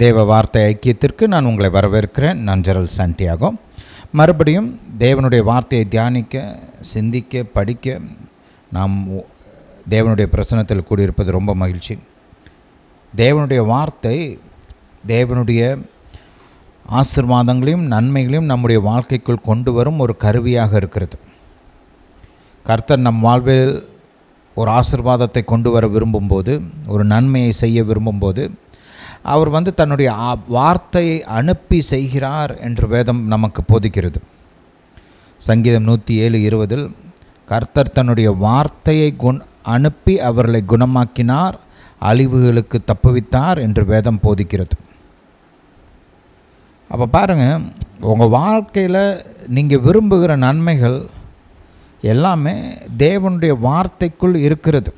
தேவ வார்த்தை ஐக்கியத்திற்கு நான் உங்களை வரவேற்கிறேன். நான் ஜெரல் சாண்டியாகோ. மறுபடியும் தேவனுடைய வார்த்தையை தியானிக்க, சிந்திக்க, படிக்க நாம் தேவனுடைய பிரசன்னத்தில் கூடியிருப்பது ரொம்ப மகிழ்ச்சி. தேவனுடைய வார்த்தை தேவனுடைய ஆசீர்வாதங்களையும் நன்மைகளையும் நம்முடைய வாழ்க்கைக்குள் கொண்டு வரும் ஒரு கருவியாக இருக்கிறது. கர்த்தர் நம் வாழ்வில் ஒரு ஆசீர்வாதத்தை கொண்டு வர விரும்பும்போது, ஒரு நன்மையை செய்ய விரும்பும்போது, அவர் தன்னுடைய வார்த்தையை அனுப்பி செய்கிறார் என்று வேதம் நமக்கு போதிக்கிறது. சங்கீதம் 107:20 கர்த்தர் தன்னுடைய வார்த்தையை அனுப்பி அவர்களை குணமாக்கினார், அழிவுகளுக்கு தப்புவித்தார் என்று வேதம் போதிக்கிறது. அப்போ பாருங்கள், உங்கள் வாழ்க்கையில் நீங்கள் விரும்புகிற நன்மைகள் எல்லாமே தேவனுடைய வார்த்தைக்குள் இருக்கிறது.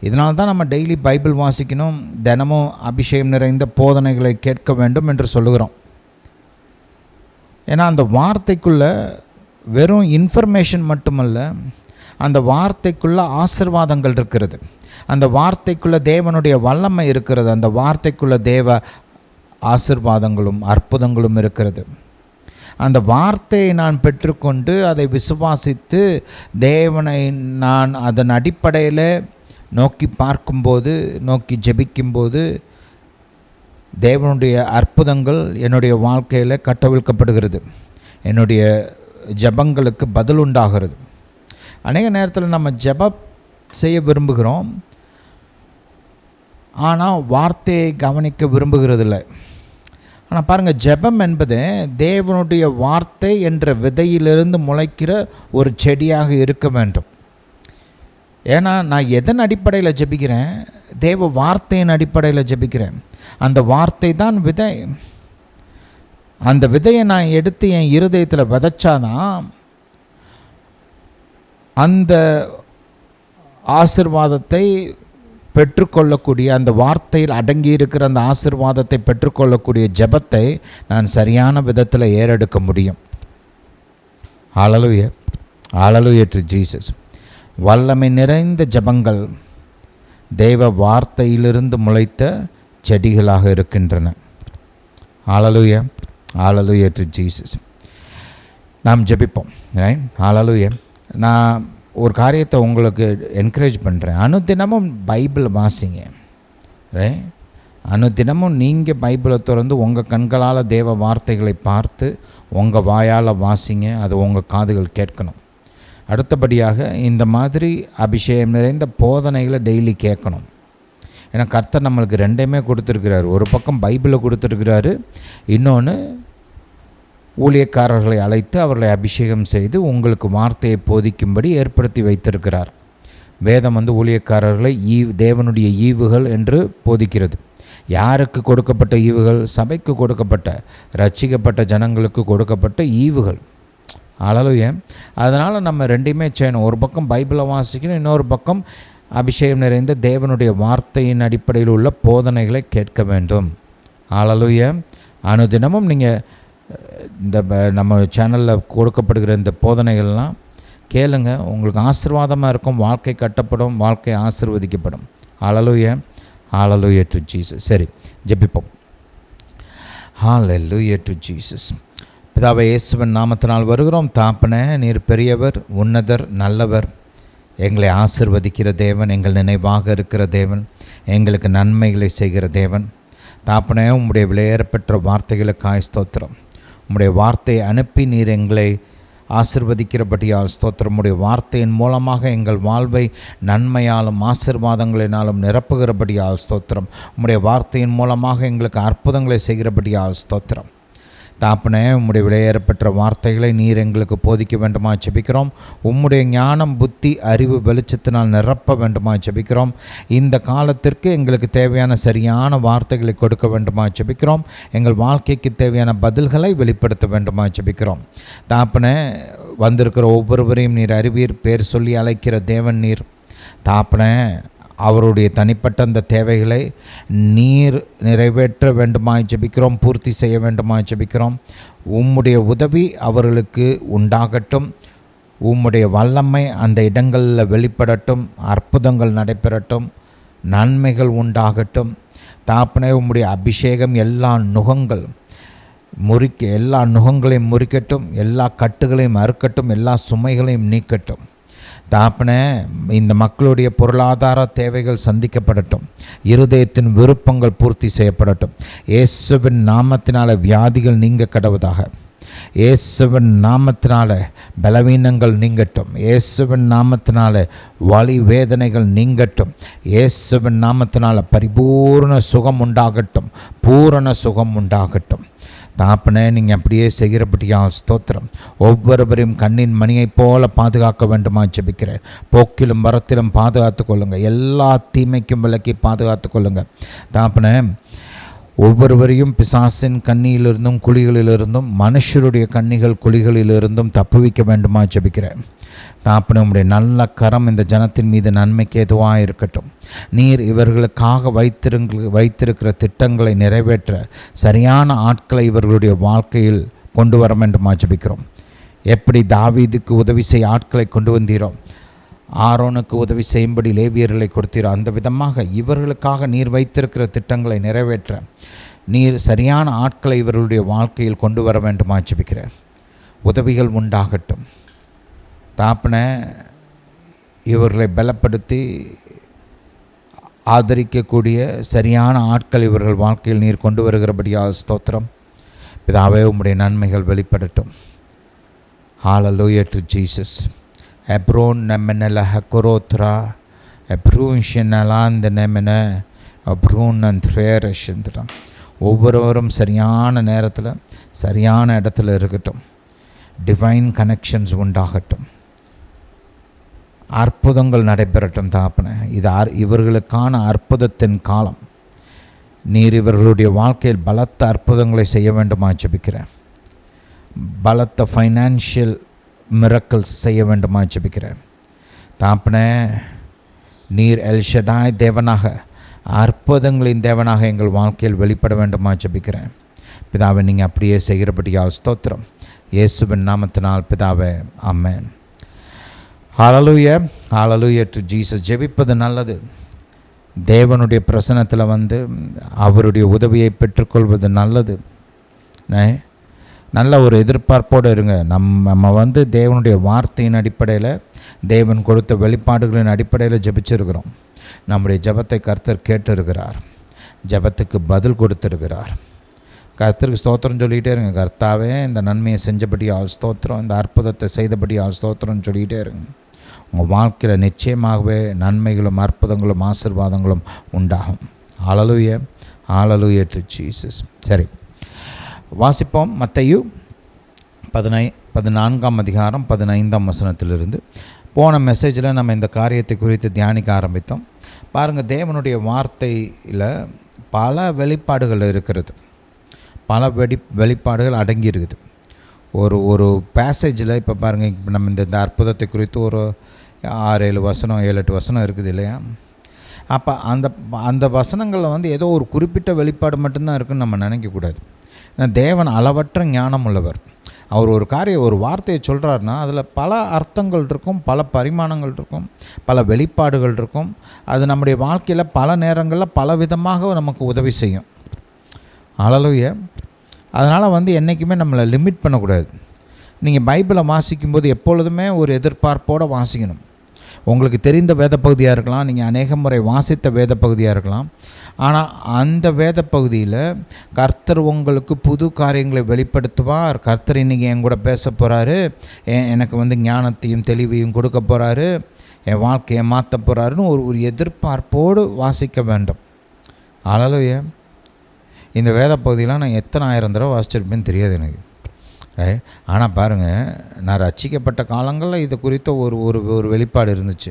இதனால தான் நம்ம டெய்லி பைபிள் வாசிக்கணும், தினமும் அபிஷேகம் நிறைந்த போதனைகளை கேட்க வேண்டும் என்று சொல்லுகிறோம். ஏன்னா அந்த வார்த்தைக்குள்ளே வெறும் இன்ஃபர்மேஷன் மட்டுமல்ல, அந்த வார்த்தைக்குள்ளே ஆசீர்வாதங்கள் இருக்கிறது, அந்த வார்த்தைக்குள்ளே தேவனுடைய வல்லமை இருக்கிறது, அந்த வார்த்தைக்குள்ளே தேவ ஆசீர்வாதங்களும் அற்புதங்களும் இருக்கிறது. அந்த வார்த்தையை நான் பெற்றுக்கொண்டு அதை விசுவாசித்து தேவனை நான் அதன் அடிப்படையில் நோக்கி பார்க்கும்போது, நோக்கி ஜெபிக்கும்போது, தேவனுடைய அற்புதங்கள் என்னுடைய வாழ்க்கையில் கட்டவிழ்க்கப்படுகிறது, என்னுடைய ஜெபங்களுக்கு பதில் உண்டாகிறது. அநேக நேரத்தில் நம்ம ஜெபம் செய்ய விரும்புகிறோம், ஆனால் வார்த்தையை கவனிக்க விரும்புகிறதில்லை. ஆனால் பாருங்கள், ஜெபம் என்பது தேவனுடைய வார்த்தை என்ற விதையிலிருந்து முளைக்கிற ஒரு செடியாக இருக்க வேண்டும். ஏன்னா நான் எதன் அடிப்படையில் ஜெபிக்கிறேன்? தேவ வார்த்தையின் அடிப்படையில் ஜெபிக்கிறேன். அந்த வார்த்தை தான் விதை. அந்த விதையை நான் எடுத்து என் இருதயத்தில் விதைச்சாதான் அந்த ஆசீர்வாதத்தை பெற்றுக்கொள்ளக்கூடிய, அந்த வார்த்தையில் அடங்கி இருக்கிற அந்த ஆசீர்வாதத்தை பெற்றுக்கொள்ளக்கூடிய ஜெபத்தை நான் சரியான விதத்தில் ஏறெடுக்க முடியும். ஹல்லேலூயா, ஹல்லேலூயா டு ஜீசஸ். வல்லமை நிறைந்த ஜெபங்கள் தேவ வார்த்தையிலிருந்து முளைத்த செடிகளாக இருக்கின்றன. ஹல்லேலூயா, ஹல்லேலூயா டு ஜீசஸ். நாம் ஜெபிப்போம், ரைட்? ஹல்லேலூயா. நான் ஒரு காரியத்தை உங்களுக்கு என்கரேஜ் பண்ணுறேன். அனுதினமும் பைபிள் வாசிங்க, ரைட்? அனுதினமும் நீங்கள் பைபிளை திறந்து உங்கள் கண்களால் தேவ வார்த்தைகளை பார்த்து உங்கள் வாயால் வாசிங்க. அது உங்கள் காதுகள் கேட்கணும். அடுத்தபடியாக இந்த மாதிரி அபிஷேகம் நிறைந்த போதனைகளை டெய்லி கேட்கணும். ஏன்னா கர்த்தர் நம்மளுக்கு ரெண்டையுமே கொடுத்துருக்கிறாரு. ஒரு பக்கம் பைபிளை கொடுத்துருக்கிறாரு, இன்னொன்று ஊழியக்காரர்களை அழைத்து அவர்களை அபிஷேகம் செய்து உங்களுக்கு வார்த்தையை போதிக்கும்படி ஏற்படுத்தி வைத்திருக்கிறார். வேதம் ஊழியக்காரர்களை தேவனுடைய ஈவுகள் என்று போதிக்கிறது. யாருக்கு கொடுக்கப்பட்ட ஈவுகள்? சபைக்கு கொடுக்கப்பட்ட, ரட்சிக்கப்பட்ட ஜனங்களுக்கு கொடுக்கப்பட்ட ஈவுகள். ஹல்லேலூயா. அதனால் நம்ம ரெண்டையுமே செய்யணும். ஒரு பக்கம் பைபிளை வாசிக்கணும், இன்னொரு பக்கம் அபிஷேகம் நிறைந்த தேவனுடைய வார்த்தையின் அடிப்படையில் உள்ள போதனைகளை கேட்க வேண்டும். ஹல்லேலூயா. அனுதினமும் நீங்கள் இந்த நம்ம சேனலில் கொடுக்கப்படுகிற இந்த போதனைகள்லாம் கேளுங்க. உங்களுக்கு ஆசீர்வாதமாக இருக்கும். வாழ்க்கை கட்டப்படும், வாழ்க்கை ஆசீர்வதிக்கப்படும். ஹல்லேலூயா, ஹல்லேலூயா டு ஜீசஸ். சரி, ஜெபிப்போம். ஹல்லேலூயா டு ஜீசஸ். பிதாவே, இயேசுவின் நாமத்தினால் வருகிறோம். தாப்பனே, நீர் பெரியவர், உன்னதர், நல்லவர், எங்களை ஆசீர்வதிக்கிற தேவன், எங்கள் நினைவாக இருக்கிற தேவன், எங்களுக்கு நன்மைகளை செய்கிற தேவன். தாப்பனே, உம்முடைய விலையேறப்பெற்ற வார்த்தைகளுக்காய் ஸ்தோத்திரம். உம்முடைய வார்த்தையை அனுப்பி நீர் எங்களை ஆசீர்வதிக்கிறபடியால் ஸ்தோத்திரம். உம்முடைய வார்த்தையின் மூலமாக எங்கள் வாழ்வை நன்மையாலும் ஆசீர்வாதங்களினாலும் நிரப்புகிறபடியால் ஸ்தோத்திரம். உம்முடைய வார்த்தையின் மூலமாக எங்களுக்கு அற்புதங்களை செய்கிறபடியால் ஸ்தோத்திரம். தாப்பனே, உம்முடைய விலையேறப்பெற்ற வார்த்தைகளை நீர் எங்களுக்கு போதிக்க வேண்டுமா ஜெபிக்கிறோம். உம்முடைய ஞானம், புத்தி, அறிவு வெளிச்சத்தினால் நிரப்ப வேண்டுமா ஜெபிக்கிறோம். இந்த காலத்திற்கு எங்களுக்கு தேவையான சரியான வார்த்தைகளை கொடுக்க வேண்டுமா ஜெபிக்கிறோம். எங்கள் வாழ்க்கைக்கு தேவையான பதில்களை வெளிப்படுத்த வேண்டுமா ஜெபிக்கிறோம். தாப்பனே, வந்திருக்கிற ஒவ்வொருவரையும் நீர் அறிவீர், பேர் சொல்லி அழைக்கிற தேவன் நீர். தாப்பனே, அவருடைய தனிப்பட்ட அந்த தேவைகளை நீர் நிறைவேற்ற வேண்டுமாய் ஜெபிக்கிறோம், பூர்த்தி செய்ய வேண்டுமாய் ஜெபிக்கிறோம். உம்முடைய உதவி அவர்களுக்கு உண்டாகட்டும். உம்முடைய வல்லமை அந்த இடங்களில் வெளிப்படட்டும். அற்புதங்கள் நடைபெறட்டும். நன்மைகள் உண்டாகட்டும். தாப்பனே உம்முடைய அபிஷேகம் எல்லா நுகங்களையும் முறிக்கட்டும், எல்லா கட்டுகளையும் அறுக்கட்டும், எல்லா சுமைகளையும் நீக்கட்டும். தாப்பனே இந்த மக்களுடைய பொருளாதார தேவைகள் சந்திக்கப்படட்டும், இருதயத்தின் விருப்பங்கள் பூர்த்தி செய்யப்படட்டும். இயேசுவின் நாமத்தினால வியாதிகள் நீங்க கடவுதாக. இயேசுவின் நாமத்தினால பலவீனங்கள் நீங்கட்டும். இயேசுவின் நாமத்தினால வலி வேதனைகள் நீங்கட்டும். இயேசுவின் நாமத்தினால பரிபூர்ண சுகம் உண்டாகட்டும், பூரண சுகம் உண்டாகட்டும். தாப்பனே நீங்கள் அப்படியே செய்கிறபடியால் ஸ்தோத்திரம். ஒவ்வொருவரையும் கண்ணின் மணியைப் போல பாதுகாக்க வேண்டுமா ஜெபிக்கிறேன். போக்கிலும் வரத்திலும் பாதுகாத்து கொள்ளுங்கள், எல்லா தீமைக்கும் விலக்கி பாதுகாத்து கொள்ளுங்கள். தாப்பனே ஒவ்வொருவரையும் பிசாசின் கண்ணியிலிருந்தும் குழிகளிலிருந்தும் மனுஷருடைய குழிகளிலிருந்தும் தப்புவிக்க வேண்டுமா ஜெபிக்கிறேன். தாப்பனே உம்முடைய நல்ல கரம் இந்த ஜனத்தின் மீது நன்மைக்கு எதுவாக இருக்கட்டும். நீர் இவர்களுக்காக வைத்திருக்கிற திட்டங்களை நிறைவேற்ற சரியான ஆட்களை இவர்களுடைய வாழ்க்கையில் கொண்டு வர வேண்டுமா ஜெபிக்கிறோம். எப்படி தாவீதுக்கு உதவி செய்ய ஆட்களை கொண்டு வந்தீரோ, ஆரோனுக்கு உதவி செய்யும்படி லேவியர்களை கொடுத்தீரோ, அந்த விதமாக இவர்களுக்காக நீர் வைத்திருக்கிற திட்டங்களை நிறைவேற்ற நீர் சரியான ஆட்களை இவர்களுடைய வாழ்க்கையில் கொண்டு வர வேண்டுமா ஜெபிக்கிறேன். உதவிகள் உண்டாகட்டும். தாப்பனே இவர்களை பலப்படுத்தி ஆதரிக்கக்கூடிய சரியான ஆட்கள் இவர்கள் வாழ்க்கையில் நீர் கொண்டு வருகிறபடியால் ஸ்தோத்திரம். பிதாவே உம்முடைய நன்மைகள் வெளிப்படட்டும். Hallelujah to Jesus. எப்ரோன் நம்மெனல ஹக்கரோத்ரா எப்ரூன்ஷனலாந்த நம்மென அப்ரூன் அந்த்ரேரஷந்திரம். ஒவ்வொருவரும் சரியான நேரத்தில் சரியான இடத்துல இருக்கட்டும். டிவைன் கனெக்ஷன்ஸ் உண்டாகட்டும். அற்புதங்கள் நடைபெறட்டும். தாப்பனே இது இவர்களுக்கான அற்புதத்தின் காலம். நீர் இவர்களுடைய வாழ்க்கையில் பலத்த அற்புதங்களை செய்ய வேண்டுமா ஜெபிக்கிறேன். பலத்த ஃபைனான்ஷியல் மிரக்கல்ஸ் செய்ய வேண்டுமா ஜெபிக்கிறேன். தாப்பனே நீர் எல்ஷடாய் தேவனாக, அற்புதங்களின் தேவனாக எங்கள் வாழ்க்கையில் வெளிப்பட வேண்டுமா ஜெபிக்கிறேன். பிதாவை நீங்கள் அப்படியே செய்கிறபடியால் ஸ்தோத்திரம். இயேசுவின் நாமத்தினால் பிதாவே, ஆமென். ஹல்லேலூயா, ஹல்லேலூயா டு ஜீசஸ். ஜெபிப்பது நல்லது. தேவனுடைய பிரசன்னத்தில் வந்து அவருடைய உதவியை பெற்றுக்கொள்வது நல்லது. நல்ல ஒரு எதிர்பார்ப்போடு இருங்க. நம்ம வந்து தேவனுடைய வார்த்தையின் அடிப்படையில், தேவன் கொடுத்த வெளிப்பாடுகளின் அடிப்படையில் ஜெபிச்சிருக்கிறோம். நம்முடைய ஜெபத்தை கர்த்தர் கேட்டிருக்கிறார், ஜெபத்துக்கு பதில் கொடுத்துருக்கிறார். கர்த்தருக்கு ஸ்தோத்திரம் சொல்லிகிட்டே இருங்க. கர்த்தாவே இந்த நன்மையை செஞ்சபடி ஆள் ஸ்தோத்திரம், இந்த அற்புதத்தை செய்தபடி ஆள் ஸ்தோத்திரம்னு சொல்லிகிட்டே இருங்க. உங்கள் வாழ்க்கையில் நிச்சயமாகவே நன்மைகளும் அற்புதங்களும் ஆசீர்வாதங்களும் உண்டாகும். ஹல்லேலூயா, ஹல்லேலூயா டு ஜீசஸ். சரி, வாசிப்போம். மத்தேயு 14ஆம் அதிகாரம் 15ஆம் வசனத்திலிருந்து. போன மெசேஜில் நம்ம இந்த காரியத்தை குறித்து தியானிக்க ஆரம்பித்தோம். பாருங்கள், தேவனுடைய வார்த்தையில் பல வெளிப்பாடுகள் இருக்கிறது, பல வெளிப்பாடுகள் அடங்கி இருக்குது. ஒரு பேசேஜில் இப்போ பாருங்கள், இப்போ நம்ம இந்த அற்புதத்தை குறித்து ஒரு 6-7 வசனம் 7-8 வசனம் இருக்குது இல்லையா? அப்போ அந்த வசனங்களில் வந்து ஏதோ ஒரு குறிப்பிட்ட வெளிப்பாடு மட்டும்தான் இருக்குதுன்னு நம்ம நினைக்கக்கூடாது. ஏன்னா தேவன் அளவற்ற ஞானம் உள்ளவர். அவர் ஒரு வார்த்தையை சொல்கிறாருன்னா அதில் பல அர்த்தங்கள் இருக்கும், பல பரிமாணங்கள் இருக்கும், பல வெளிப்பாடுகள் இருக்கும். அது நம்முடைய வாழ்க்கையில் பல நேரங்களில் பல விதமாக நமக்கு உதவி செய்யும். ஹல்லேலூயா. அதனால் வந்து என்றைக்குமே நம்மளை லிமிட் பண்ணக்கூடாது. நீங்கள் பைபிளை வாசிக்கும்போது எப்பொழுதுமே ஒரு எதிர்பார்ப்போடு வாசிக்கணும். உங்களுக்கு தெரிந்த வேத பகுதியாக இருக்கலாம், நீங்கள் அநேக முறை வாசித்த வேத பகுதியாக இருக்கலாம். ஆனால் அந்த வேத பகுதியில் கர்த்தர் உங்களுக்கு புது காரியங்களை வெளிப்படுத்துவார். கர்த்தர் இன்றைக்கி என் கூட பேச போகிறாரு, எனக்கு வந்து ஞானத்தையும் தெளிவையும் கொடுக்க போகிறாரு, என் வாழ்க்கையை மாற்ற போகிறாருன்னு ஒரு எதிர்பார்ப்போடு வாசிக்க வேண்டும். ஹல்லேலூயா. இந்த வேத பகுதியெலாம் நான் எத்தனை ஆயிரம் தடவை வாசிச்சிருப்பேன்னு தெரியாது எனக்கு. ஆனால் பாருங்கள், நான் ரட்சிக்கப்பட்ட காலங்களில் இது குறித்த ஒரு வெளிப்பாடு இருந்துச்சு.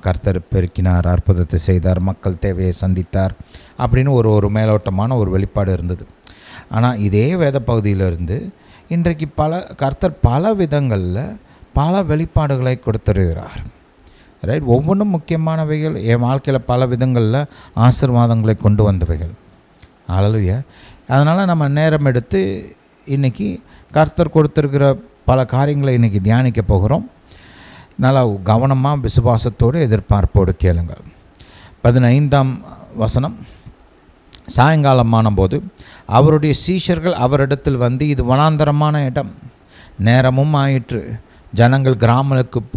கர்த்தர் பெருக்கினார், அற்புதத்தை செய்தார், மக்கள் தேவையை சந்தித்தார் அப்படின்னு ஒரு மேலோட்டமான ஒரு வெளிப்பாடு இருந்தது. ஆனால் இதே வேத பகுதியிலிருந்து இன்றைக்கு கர்த்தர் பல விதங்களில் பல வெளிப்பாடுகளை கொடுத்துருக்கிறார். ரைட், ஒவ்வொன்றும் முக்கியமானவைகள், என் வாழ்க்கையில் பல விதங்களில் ஆசீர்வாதங்களை கொண்டு வந்தவைகள். ஹல்லேலூயா. அதனால் நம்ம நேரம் எடுத்து இன்றைக்கி கர்த்தர் கொடுத்துருக்கிற பல காரியங்களை இன்றைக்கி தியானிக்க போகிறோம். நல்லா கவனமாக விசுவாசத்தோடு எதிர்பார்ப்போடு கேளுங்கள். 15ஆம் வசனம். சாயங்காலமான போது அவருடைய சீஷர்கள் அவரிடத்தில் வந்து, இது வனாந்தரமான இடம், நேரமும் ஆயிற்று, ஜனங்கள்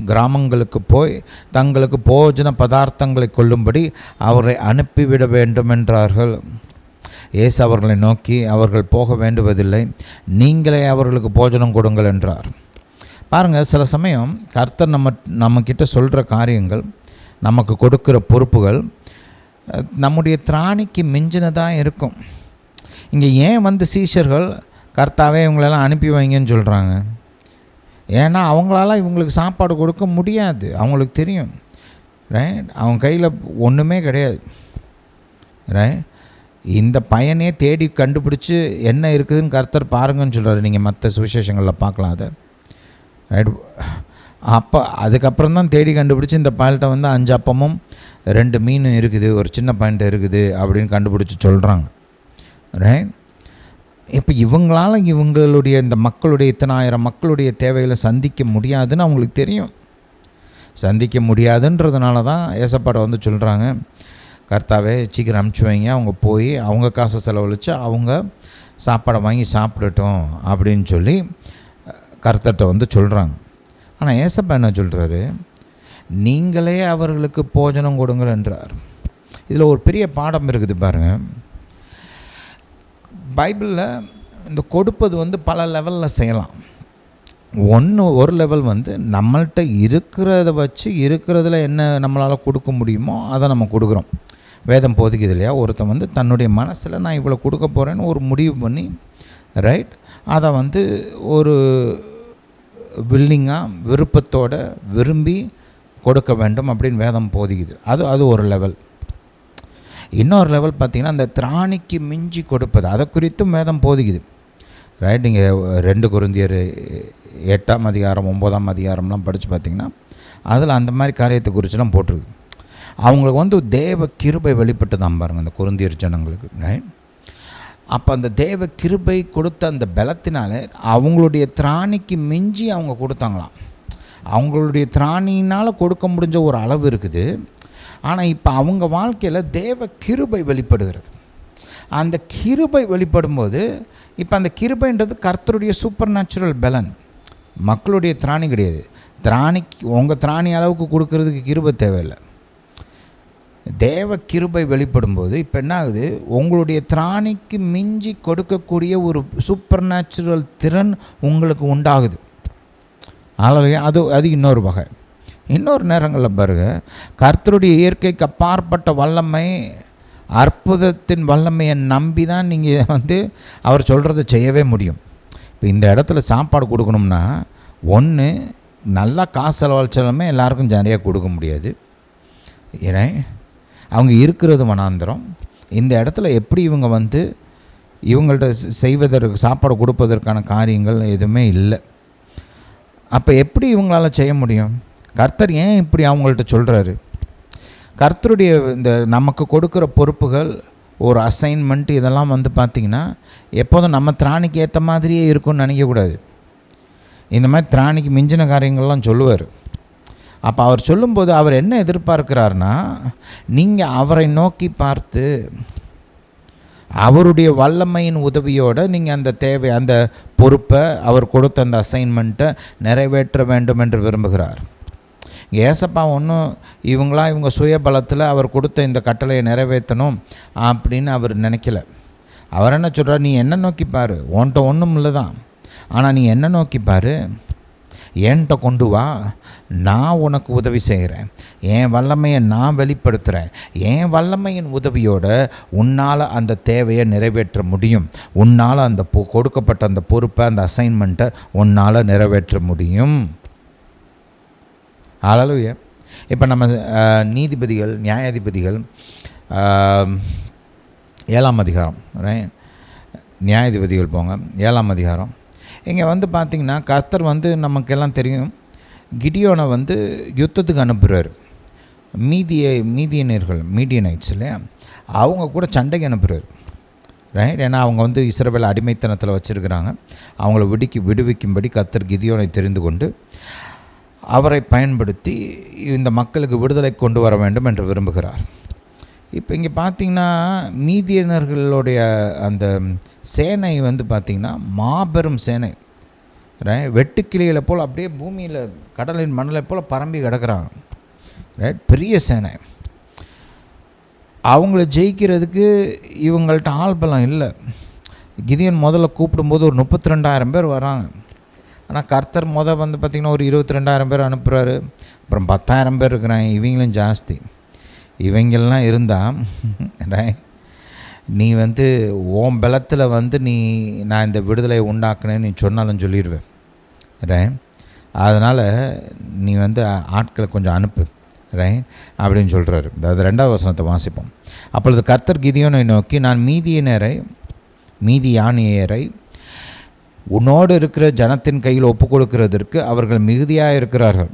கிராமங்களுக்கு போய் தங்களுக்கு போஜன பதார்த்தங்களை கொள்ளும்படி அவரை அனுப்பிவிட வேண்டும் என்றார்கள். இயேசு அவர்களை நோக்கி, அவர்கள் போக வேண்டுவதில்லை, நீங்களே அவர்களுக்கு போஜனம் கொடுங்கள் என்றார். பாருங்கள், சில சமயம் கர்த்தர் நம்மக்கிட்ட சொல்கிற காரியங்கள், நமக்கு கொடுக்குற பொறுப்புகள் நம்முடைய திராணிக்கு மிஞ்சினதாக இருக்கும். இங்கே ஏன் வந்து சீஷர்கள் கர்த்தாவே இவங்களெல்லாம் அனுப்பி வைங்கன்னு சொல்கிறாங்க? ஏன்னா அவங்களால இவங்களுக்கு சாப்பாடு கொடுக்க முடியாது, அவங்களுக்கு தெரியும். ரைட், அவங்க கையில் ஒன்றுமே கிடையாது. ரைட், இந்த பையனே தேடி கண்டுபிடிச்சி என்ன இருக்குதுன்னு கர்த்தர் பாருங்கன்னு சொல்கிறாரு. நீங்கள் மற்ற சுவிசேஷங்களில் பார்க்கலாம் அதை. ரைட், அப்போ அதுக்கப்புறம் தான் தேடி கண்டுபிடிச்சி இந்த பயல்கிட்ட வந்து 5 அப்பமும் 2 மீனும் இருக்குது, ஒரு சின்ன பாயிண்ட் இருக்குது அப்படின்னு கண்டுபிடிச்சி சொல்கிறாங்க. ரைட், இப்போ இவங்களால் இவங்களுடைய இந்த மக்களுடைய இத்தனாயிரம் மக்களுடைய தேவைகளை சந்திக்க முடியாதுன்னு அவங்களுக்கு தெரியும். சந்திக்க முடியாதுன்றதுனால தான் ஏசப்பாட்டை வந்து சொல்கிறாங்க, கர்த்தாவே சீக்கிரம் அனுப்பிச்சி வைங்க, அவங்க போய் அவங்க காசை செலவழித்து அவங்க சாப்பாடை வாங்கி சாப்பிடட்டும் அப்படின்னு சொல்லி கர்த்தர்கிட்ட வந்து சொல்கிறாங்க. ஆனால் ஏசப்பா என்ன சொல்கிறாரு? நீங்களே அவர்களுக்கு போஜனம் கொடுங்கள் என்றார். இதில் ஒரு பெரிய பாடம் இருக்குது பாருங்கள். பைபிளில் இந்த கொடுப்பது வந்து பல லெவலில் செய்யலாம். ஒரு லெவல் வந்து நம்மள்கிட்ட இருக்கிறத வச்சு இருக்கிறதுல என்ன நம்மளால் கொடுக்க முடியுமோ அதை நம்ம கொடுக்குறோம். வேதம் போதிக்குது இல்லையா, ஒருத்தன் வந்து தன்னுடைய மனசில் நான் இவ்வளோ கொடுக்க போகிறேன்னு ஒரு முடிவு பண்ணி, ரைட், அதை வந்து ஒரு வில்லிங்காக விருப்பத்தோட விரும்பி கொடுக்க வேண்டும் அப்படின்னு வேதம் போதிக்குது. அது ஒரு லெவல். இன்னொரு லெவல் பார்த்திங்கன்னா அந்த திராணிக்கு மிஞ்சி கொடுப்பது, அதை குறித்தும் வேதம் போதிக்குது. ரைட், நீங்கள் 2 கொரிந்தியர் 8ஆம் அதிகாரம் 9ஆம் அதிகாரம்லாம் படித்து பார்த்திங்கன்னா அதில் அந்த மாதிரி காரியத்தை குறித்துலாம் போட்டிருக்கு. அவங்களுக்கு வந்து தேவ கிருபை வெளிப்பட்டு தான் பாருங்கள் அந்த கொரிந்தியர் ஜனங்களுக்கு. ரைட், அப்போ அந்த தேவ கிருபை கொடுத்த அந்த பலத்தினால அவங்களுடைய திராணிக்கு மிஞ்சி அவங்க கொடுத்தாங்களாம். அவங்களுடைய திராணினால் கொடுக்க முடிஞ்ச ஒரு அளவு இருக்குது. ஆனால் இப்போ அவங்க வாழ்க்கையில் தேவ கிருபை வெளிப்படுகிறது. அந்த கிருபை வெளிப்படும்போது இப்போ அந்த கிருபைன்றது கர்த்தருடைய சூப்பர் நேச்சுரல் பலன், மக்களுடைய திராணி கிடையாது. திராணிக்கு உங்கள் திராணி அளவுக்கு கொடுக்கறதுக்கு கிருபை தேவையில்லை. தேவ கிருபை வெளிப்படும்போது இப்போ என்ன ஆகுது, உங்களுடைய திராணிக்கு மிஞ்சி கொடுக்கக்கூடிய ஒரு சூப்பர் நேச்சுரல் திறன் உங்களுக்கு உண்டாகுது. அது இன்னொரு வகை. இன்னொரு நேரங்களில் பாருங்க, கர்த்தருடைய இயற்கைக்கு அப்பாற்பட்ட வல்லமை, அற்புதத்தின் வல்லமையை நம்பி தான் நீங்கள் வந்து அவர் சொல்கிறத செய்யவே முடியும். இப்போ இந்த இடத்துல சாப்பாடு கொடுக்கணும்னா, ஒன்று நல்லா காசு செலவழிச்சாலுமே எல்லாருக்கும் ஜாலியாக கொடுக்க முடியாது. ஏன்னா அவங்க இருக்கிறது வனாந்திரம். இந்த இடத்துல எப்படி இவங்க வந்து இவங்கள்ட்ட செய்வதற்கு சாப்பாடு கொடுப்பதற்கான காரியங்கள் எதுவுமே இல்லை. அப்போ எப்படி இவங்களால் செய்ய முடியும்? கர்த்தர் ஏன் இப்படி அவங்கள்ட்ட சொல்கிறாரு? கர்த்தருடைய இந்த நமக்கு கொடுக்குற பொறுப்புகள், ஒரு அசைன்மெண்ட், இதெல்லாம் வந்து பார்த்திங்கன்னா எப்போதும் நம்ம திராணிக்கு ஏற்ற மாதிரியே இருக்கும்னு நினைக்கக்கூடாது. இந்த மாதிரி திராணிக்கு மிஞ்சின காரியங்கள்லாம் சொல்லுவார். அப்போ அவர் சொல்லும்போது அவர் என்ன எதிர்பார்க்கிறார்னா, நீங்கள் அவரை நோக்கி பார்த்து அவருடைய வல்லமையின் உதவியோடு நீங்கள் அந்த பொறுப்பை, அவர் கொடுத்த அந்த அசைன்மெண்ட்டை நிறைவேற்ற வேண்டும் என்று விரும்புகிறார். ஏசப்பா ஒன்றும் இவங்க சுய பலத்தில் அவர் கொடுத்த இந்த கட்டளையை நிறைவேற்றணும் அப்படின்னு அவர் நினைக்கல. அவர் என்ன சொல்கிறார், நீ என்ன நோக்கி பாரு, உன்கிட்ட ஒன்றும் இல்லை தான், ஆனால் நீ என்ன நோக்கி பாரு, என்கிட்ட கொண்டு வா, நான் உனக்கு உதவி செய்கிறேன், என் வல்லமையை நான் வெளிப்படுத்துகிறேன், என் வல்லமையின் உதவியோடு உன்னால் அந்த தேவையை நிறைவேற்ற முடியும், உன்னால் அந்த கொடுக்கப்பட்ட அந்த பொறுப்பை, அந்த அசைன்மெண்ட்டை உன்னால் நிறைவேற்ற முடியும். ஹல்லேலூயா. இப்போ நம்ம நீதிபதிகள், நியாயாதிபதிகள் 7ஆம் அதிகாரம், நியாயாதிபதிகள் போங்க 7ஆம் அதிகாரம். இங்கே வந்து பார்த்திங்கன்னா கர்த்தர் வந்து நமக்கெல்லாம் தெரியும், கிடியோனை வந்து யுத்தத்துக்கு அனுப்புகிறார். மீடியனைட்ஸ் இல்லையா, அவங்க கூட சண்டைக்கு அனுப்புகிறார். ரைட், ஏன்னா அவங்க வந்து இஸ்ரவேல் அடிமைத்தனத்தில் வச்சுருக்கிறாங்க. அவங்கள விடுவிக்கும்படி கர்த்தர் கிதியோனை தெரிந்து கொண்டு அவரை பயன்படுத்தி இந்த மக்களுக்கு விடுதலை கொண்டு வர வேண்டும் என்று விரும்புகிறார். இப்போ இங்கே பார்த்திங்கன்னா மீதியனர்களுடைய அந்த சேனை வந்து பார்த்திங்கன்னா மாபெரும் சேனை, வெட்டுக்கிளிகளை போல் அப்படியே பூமியில் கடலின் மணலை போல் பரம்பி கிடக்கிறாங்க. பெரிய சேனை. அவங்கள ஜெயிக்கிறதுக்கு இவங்கள்ட்ட ஆள் பலம் இல்லை. கிதியோன் முதல்ல கூப்பிடும்போது ஒரு 32,000 பேர் வராங்க. ஆனால் கர்த்தர் வந்து பார்த்திங்கன்னா ஒரு 22,000 பேர் அனுப்புகிறாரு. அப்புறம் 10,000 பேர் இருக்கிறாங்க. இவங்களும் ஜாஸ்தி. இவங்கெல்லாம் இருந்தால் நீ வந்து ஓம் பலத்தில் வந்து நான் இந்த விடுதலையை உண்டாக்குனேன்னு நீ சொன்னாலும் சொல்லிடுவேன். அதனால் நீ வந்து ஆட்களை கொஞ்சம் அனுப்பு அப்படின்னு சொல்கிறாரு. அதாவது 2வது வசனத்தை வாசிப்போம். அப்பொழுது கர்த்தர் கிதியோனை நோக்கி, நான் மீதியானியரை உன்னோடு இருக்கிற ஜனத்தின் கையில் ஒப்பு கொடுக்கிறதற்கு அவர்கள் மிகுதியாக இருக்கிறார்கள்.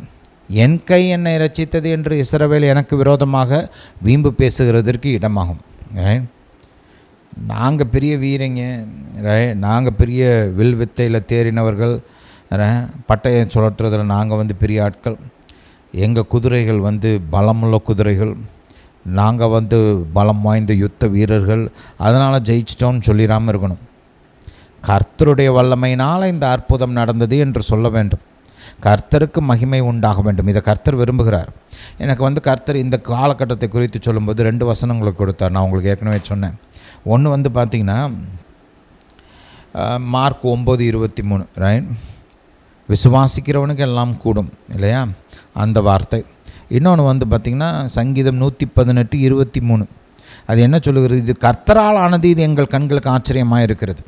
என் கை என்னை இரட்சித்தது என்று இஸ்ரவேல் எனக்கு விரோதமாக வீம்பு பேசுகிறதற்கு இடமாகும். நாங்கள் பெரிய வீரங்க, நாங்கள் பெரிய வில் வித்தையில் தேறினவர்கள், பட்டயம் சுழற்றுறதில் நாங்கள் வந்து பெரிய ஆட்கள், எங்கள் குதிரைகள் வந்து பலமுள்ள குதிரைகள், நாங்கள் வந்து பலம் வாய்ந்த யுத்த வீரர்கள், அதனால் ஜெயிச்சிட்டோன்னு சொல்லிடாமல் இருக்கணும். கர்த்தருடைய வல்லமையினால் இந்த அற்புதம் நடந்தது என்று சொல்ல வேண்டும். கர்த்தருக்கு மகிமை உண்டாக வேண்டும். இதை கர்த்தர் விரும்புகிறார். எனக்கு வந்து கர்த்தர் இந்த காலகட்டத்தை குறித்து சொல்லும்போது 2 வசனங்களுக்கு கொடுத்தார். நான் உங்களுக்கு ஏற்கனவே சொன்னேன். ஒன்று வந்து பார்த்திங்கன்னா மார்க் 9:23 விசுவாசிக்கிறவனுக்கு எல்லாம் கூடும் இல்லையா, அந்த வார்த்தை. இன்னொன்று வந்து பார்த்திங்கன்னா சங்கீதம் 118:23 அது என்ன சொல்லுகிறது? இது கர்த்தரால் ஆனது, இது எங்கள் கண்களுக்கு ஆச்சரியமாக இருக்கிறது.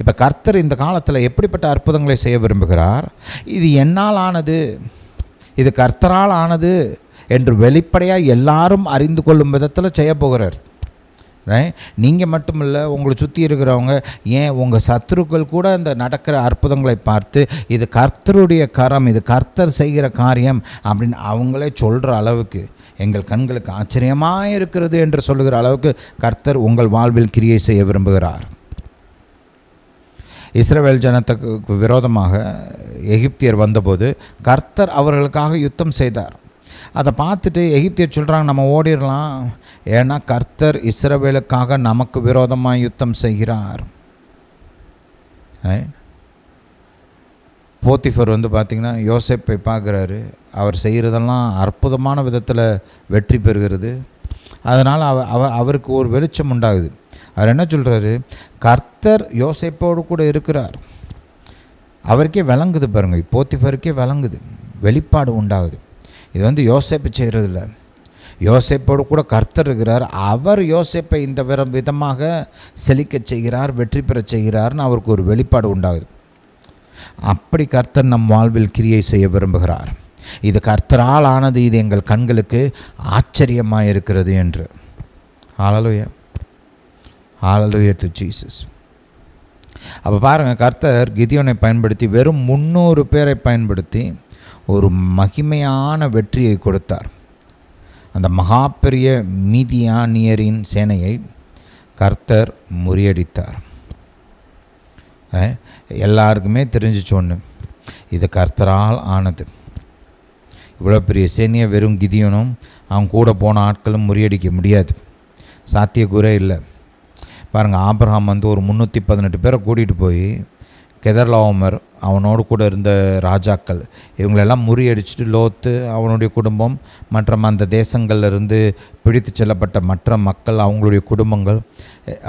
இப்போ கர்த்தர் இந்த காலத்தில் எப்படிப்பட்ட அற்புதங்களை செய்ய விரும்புகிறார்? இது என்னால் ஆனது, இது கர்த்தரால் ஆனது என்று வெளிப்படையாக எல்லாரும் அறிந்து கொள்ளும் விதத்தில் செய்ய போகிறார். நீங்கள் மட்டுமில்லை, உங்களை சுற்றி இருக்கிறவங்க, ஏன் உங்கள் சத்துருக்கள் கூட இந்த நடக்கிற அற்புதங்களை பார்த்து இது கர்த்தருடைய கரம், இது கர்த்தர் செய்கிற காரியம் அப்படின்னு அவங்களே சொல்கிற அளவுக்கு, எங்கள் கண்களுக்கு ஆச்சரியமாக இருக்கிறது என்று சொல்லுகிற அளவுக்கு கர்த்தர் உங்கள் வாழ்வில் கிரியை செய்ய விரும்புகிறார். இஸ்ரவேல் ஜனத்துக்கு விரோதமாக எகிப்தியர் வந்தபோது கர்த்தர் அவர்களுக்காக யுத்தம் செய்தார். அதை பார்த்துட்டு எகிப்தியர் சொல்கிறாங்க, நம்ம ஓடிடலாம், ஏன்னா கர்த்தர் இஸ்ரவேலுக்காக நமக்கு விரோதமாக யுத்தம் செய்கிறார். போத்திஃபர் வந்து பார்த்திங்கன்னா யோசேப்பை பார்க்குறாரு. அவர் செய்கிறதெல்லாம் அற்புதமான விதத்தில் வெற்றி பெறுகிறது. அதனால் அவருக்கு ஒரு வெளிச்சம் உண்டாகுது. அவர் என்ன சொல்கிறாரு? கர்த்தர் யோசேப்போடு கூட இருக்கிறார். அவருக்கே விளங்குது பாருங்கள், போத்திஃபருக்கே விளங்குது, வெளிப்பாடு உண்டாகுது. இது வந்து யோசேப்பு செய்கிறதில்ல, யோசேப்போடு கூட கர்த்தர் இருக்கிறார். அவர் யோசேப்பை இந்த விதமாக செழிக்க செய்கிறார், வெற்றி பெற செய்கிறார்னு அவருக்கு ஒரு வெளிப்பாடு உண்டாகுது. அப்படி கர்த்தர் நம் வாழ்வில் கிரியை செய்ய விரும்புகிறார். இது கர்த்தரால் ஆனது, இது எங்கள் கண்களுக்கு ஆச்சரியமாக இருக்கிறது என்று. ஹல்லேலூயா, ஹல்லேலூயா டு ஜீசஸ். அப்போ பாருங்கள், கர்த்தர் கிதியோனை பயன்படுத்தி வெறும் 300 பேரை பயன்படுத்தி ஒரு மகிமையான வெற்றியை கொடுத்தார். அந்த மகா பெரிய மீதியானியரின் சேனையை கர்த்தர் முறியடித்தார். எல்லாருக்குமே தெரிஞ்சிச்சு ஒன்று, இது கர்த்தரால் ஆனது. இவ்வளோ பெரிய சேனையை வெறும் கிதியோனும் அவன் கூட போன ஆட்களும் முறியடிக்க முடியாது, சாத்தியக்கூறே இல்லை. பாருங்கள், ஆபிரகாம் வந்து ஒரு 318 பேரை கூட்டிகிட்டு போய் கெதர்லாமர், அவனோடு கூட இருந்த ராஜாக்கள், இவங்களெல்லாம் முறியடிச்சுட்டு லோத்து அவனுடைய குடும்பம் மற்றும் அந்த தேசங்கள்லேருந்து பிடித்து செல்லப்பட்ட மற்ற மக்கள், அவங்களுடைய குடும்பங்கள்,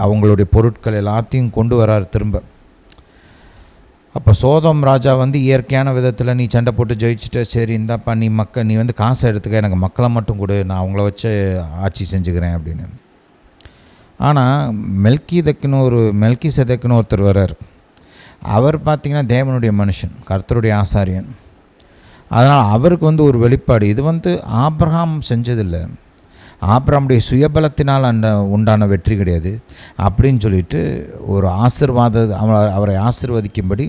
அவங்களுடைய பொருட்கள் எல்லாத்தையும் கொண்டு வரார் திரும்ப. அப்போ சோதோம் ராஜா வந்து இயற்கையான விதத்தில், நீ சண்டை போட்டு ஜெயிச்சுட்ட, சரி இந்தாப்பா நீ வந்து காசை எடுத்துக்க, எனக்கு மக்களை மட்டும் கொடு, நான் அவங்கள வச்சு ஆட்சி செஞ்சுக்கிறேன் அப்படின்னு. ஆனால் மெல்கி செதக்குன்னு ஒருத்தர் வர்றார். அவர் பார்த்திங்கன்னா தேவனுடைய மனுஷன், கர்த்தருடைய ஆசாரியன். அதனால் அவருக்கு வந்து ஒரு வெளிப்பாடு, இது வந்து ஆபிரகாம் செஞ்சதில்லை, ஆபிரகாமுடைய சுயபலத்தினால் உண்டான வெற்றி கிடையாது அப்படின்னு சொல்லிட்டு ஒரு அவரை ஆசீர்வதிக்கும்படி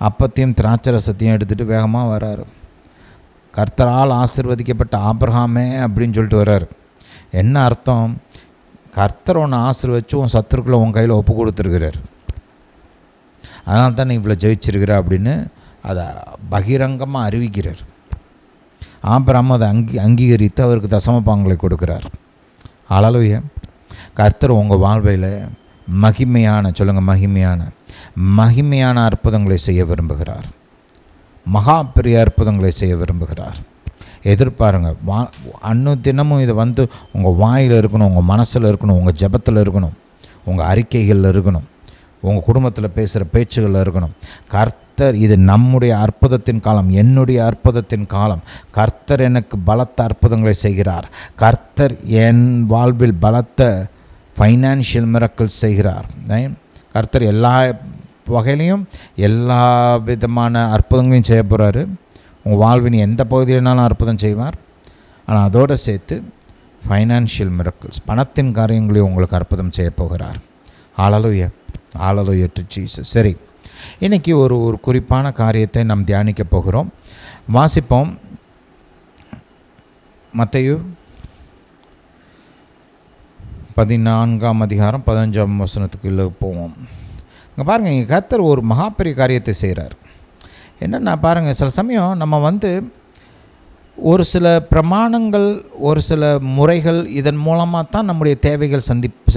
அப்பத்தையும் திராட்சரசத்தையும் எடுத்துகிட்டு வேகமாக வர்றார். கர்த்தரால் ஆசீர்வதிக்கப்பட்ட ஆபிரகாமே அப்படின்னு சொல்லிட்டு வர்றார். என்ன அர்த்தம்? கர்த்தர் உன்னை ஆசீர்வதிச்சு உன் சத்துருக்களை உன் கையில் ஒப்பு கொடுத்துருக்கிறார், அதனால தான் நீ இவ்வளோ ஜெயிச்சிருக்கிற அப்படின்னு அதை பகிரங்கமாக அறிவிக்கிறார். ஆபிரகாம் அதை அங்கீகரித்து அவருக்கு தசம பாகங்களை கொடுக்கிறார். ஹல்லேலூயா. கர்த்தர் உங்கள் வாழ்வையில் மகிமையான, சொல்லுங்கள், மகிமையான அற்புதங்களை செய்ய விரும்புகிறார். மகா பெரிய அற்புதங்களை செய்ய விரும்புகிறார். எதிர்பாருங்க. தினமும் இது வந்து உங்கள் வாயில் இருக்கணும், உங்கள் மனசில் இருக்கணும், உங்கள் ஜெபத்தில் இருக்கணும், உங்கள் அறிக்கைகளில் இருக்கணும், உங்கள் குடும்பத்தில் பேசுகிற பேச்சுகளில் இருக்கணும். கர்த்தர், இது நம்முடைய அற்புதத்தின் காலம், என்னுடைய அற்புதத்தின் காலம். கர்த்தர் எனக்கு பலத்த அற்புதங்களை செய்கிறார். கர்த்தர் என் வாழ்வில் பலத்த ஃபைனான்ஷியல் மிரக்கிள்ஸ் செய்கிறார். கர்த்தர் எல்லா வகையிலையும் எல்லா விதமான அற்புதங்களையும் செய்ய போகிறாரு. உங்கள் வாழ்வின் எந்த பகுதியினாலும் அற்புதம் செய்வார். ஆனால் அதோடு சேர்த்து ஃபைனான்ஷியல் மிரக்கிள்ஸ், பணத்தின் காரியங்களையும் உங்களுக்கு அற்புதம் செய்ய போகிறார். ஹல்லேலூயா, ஹல்லேலூயா டு ஜீசஸ். சரி, இன்றைக்கி ஒரு குறிப்பான காரியத்தை நாம் தியானிக்க போகிறோம். வாசிப்போம். மத்தேயு 14ஆம் அதிகாரம் 15ஆம் வசனத்துக்குள்ளே போவோம். இங்கே பாருங்கள், இங்கே கர்த்தர் ஒரு மகாபெரிய காரியத்தை செய்கிறார். என்னென்னா பாருங்கள், சில சமயம் நம்ம வந்து ஒரு சில பிரமாணங்கள், ஒரு சில முறைகள், இதன் மூலமாக தான் நம்முடைய தேவைகள்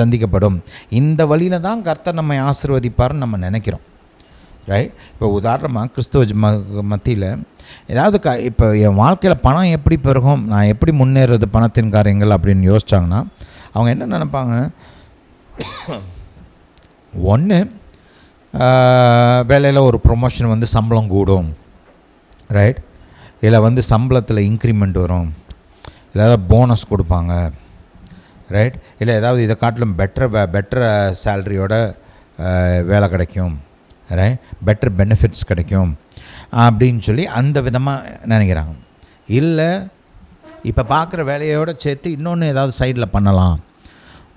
சந்திக்கப்படும். இந்த வழியில் தான் கர்த்தர் நம்மை ஆசீர்வதிப்பார்னு நம்ம நினைக்கிறோம். ரைட்? இப்போ உதாரணமாக கிறிஸ்துவ மத்தியில் ஏதாவது இப்போ என் வாழ்க்கையில் பணம் எப்படி பெருகும், நான் எப்படி முன்னேறது பணத்தின் காரியங்கள் அப்படின்னு யோசித்தாங்கன்னா அவங்க என்ன நினைப்பாங்க? ஒன்று, வேலையில் ஒரு ப்ரொமோஷன் வந்து சம்பளம் கூடும், ரைட்? இல்லை வந்து சம்பளத்தில் இன்க்ரிமெண்ட் வரும், இல்லை ஏதாவது போனஸ் கொடுப்பாங்க, ரைட்? இல்லை ஏதாவது இதை காட்டிலும் பெட்டர் சேலரியோட வேலை கிடைக்கும், ரைட்? பெட்டர் பெனிஃபிட்ஸ் கிடைக்கும் அப்படின்னு சொல்லி அந்த விதமாக நினைக்கிறாங்க. இல்லை இப்போ பார்க்குற வேலையோடு சேர்த்து இன்னொன்று ஏதாவது சைடில் பண்ணலாம்,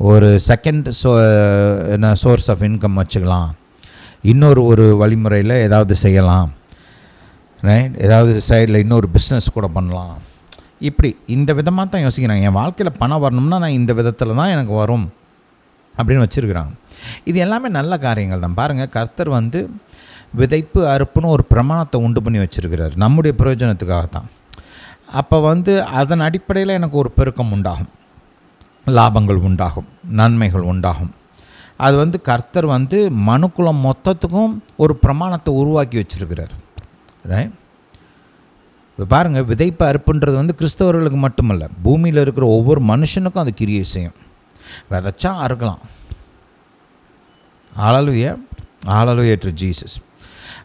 ஒரு செகண்ட் சோர்ஸ் ஆஃப் இன்கம் வச்சுக்கலாம், இன்னொரு வழிமுறையில் ஏதாவது செய்யலாம், ரைட்? ஏதாவது சைடில் இன்னொரு பிஸ்னஸ் கூட பண்ணலாம். இப்படி இந்த விதமாக தான் யோசிக்கிறாங்க. என் வாழ்க்கையில் பணம் வரணும்னா நான் இந்த விதத்தில் தான் எனக்கு வரும் அப்படின்னு வச்சுருக்கிறாங்க. இது எல்லாமே நல்ல காரியங்கள் தான். பாருங்கள், கர்த்தர் வந்து விதைப்பு அறுப்புன்னு ஒரு பிரமாணத்தை உண்டு பண்ணி வச்சுருக்கிறார் நம்முடைய பிரயோஜனத்துக்காகத்தான். அப்போ வந்து அதன் அடிப்படையில் எனக்கு ஒரு பெருக்கம் உண்டாகும், லாபங்கள் உண்டாகும், நன்மைகள் உண்டாகும். அது வந்து கர்த்தர் வந்து மனுக்குலம் மொத்தத்துக்கும் ஒரு பிரமாணத்தை உருவாக்கி வச்சுருக்கிறார், ரைட்? இப்போ பாருங்கள், விதைப்பு அறுப்புன்றது வந்து கிறிஸ்தவர்களுக்கு மட்டுமல்ல, பூமியில் இருக்கிற ஒவ்வொரு மனுஷனுக்கும் அது கிரியை செய்யும். விதைச்சா அறுக்கலாம். ஹல்லேலூயா, ஹல்லேலூயா டு ஜீசஸ்.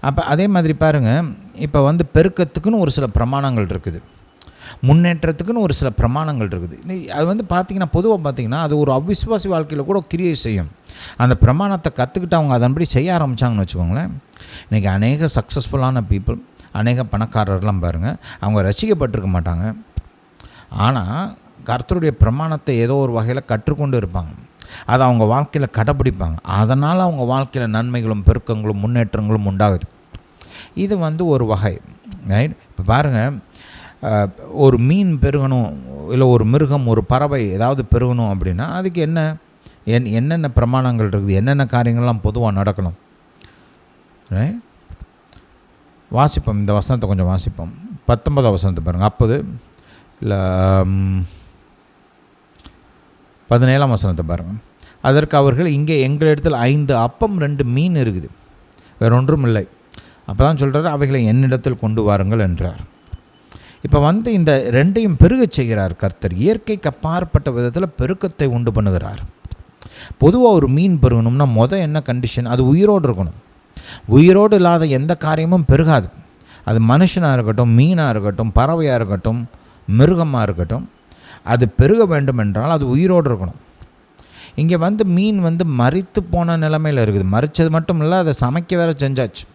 அப்போ அதே மாதிரி பாருங்கள், இப்போ வந்து பெருக்கத்துக்குன்னு ஒரு சில பிரமாணங்கள் இருக்குது, முன்னேற்றத்துக்குன்னு ஒரு சில பிரமாணங்கள் இருக்குது. அது வந்து பார்த்திங்கன்னா, பொதுவாக பார்த்திங்கன்னா அது ஒரு அவிசுவாசி வாழ்க்கையில் கூட கிரியை செய்யும். அந்த பிரமாணத்தை கற்றுக்கிட்டு அவங்க அதன்படி செய்ய ஆரம்பித்தாங்கன்னு வச்சுக்கோங்களேன். இன்றைக்கி அநேக சக்ஸஸ்ஃபுல்லான பீப்புள், அநேக பணக்காரர்லாம் பாருங்கள், அவங்க ரசிக்கப்பட்டிருக்க மாட்டாங்க. ஆனால் கர்த்தருடைய பிரமாணத்தை ஏதோ ஒரு வகையில் கற்றுக்கொண்டு இருப்பாங்க, அதை அவங்க வாழ்க்கையில் கடைப்பிடிப்பாங்க. அதனால் அவங்க வாழ்க்கையில் நன்மைகளும் பெருக்கங்களும் முன்னேற்றங்களும் உண்டாகுது. இது வந்து ஒரு வகை, ரைட்? இப்போ பாருங்கள், ஒரு மீன் பெருகணும், இல்லை ஒரு மிருகம், ஒரு பறவை ஏதாவது பெருகணும் அப்படின்னா அதுக்கு என்னென்ன பிரமாணங்கள் இருக்குது, என்னென்ன காரியங்கள்லாம் பொதுவாக நடக்கணும், ரைட்? வாசிப்போம், இந்த வசனத்தை கொஞ்சம் வாசிப்போம். 19ஆம் வசனத்தை பாருங்கள். அப்போது இல்லை 17ஆம் வசனத்தை பாருங்கள். அதற்கு அவர்கள், இங்கே எங்களிடத்தில் 5 அப்பம் 2 மீன் இருக்குது, வேறொன்றும் இல்லை. அப்போ தான் சொல்கிறார், அவைகளை என்னிடத்தில் கொண்டு வாருங்கள் என்றார். இப்போ வந்து இந்த ரெண்டையும் பெருகச் செய்கிறார் கர்த்தர். இயற்கைக்கு அப்பாற்பட்ட விதத்தில் பெருக்கத்தை உண்டு பண்ணுகிறார். பொதுவாக ஒரு மீன் பெருகணும்னா என்ன கண்டிஷன்? அது உயிரோடு இருக்கணும். உயிரோடு இல்லாத எந்த காரியமும் பெருகாது. அது மனுஷனாக இருக்கட்டும், மீனாக இருக்கட்டும், பறவையாக இருக்கட்டும், மிருகமாக இருக்கட்டும், அது பெருக வேண்டும் என்றால் அது உயிரோடு இருக்கணும். இங்கே வந்து மீன் வந்து மரித்து போன நிலைமையில் இருக்குது. மரித்தது மட்டும் இல்லை, அதை சமைக்க வேற செஞ்சாச்சு.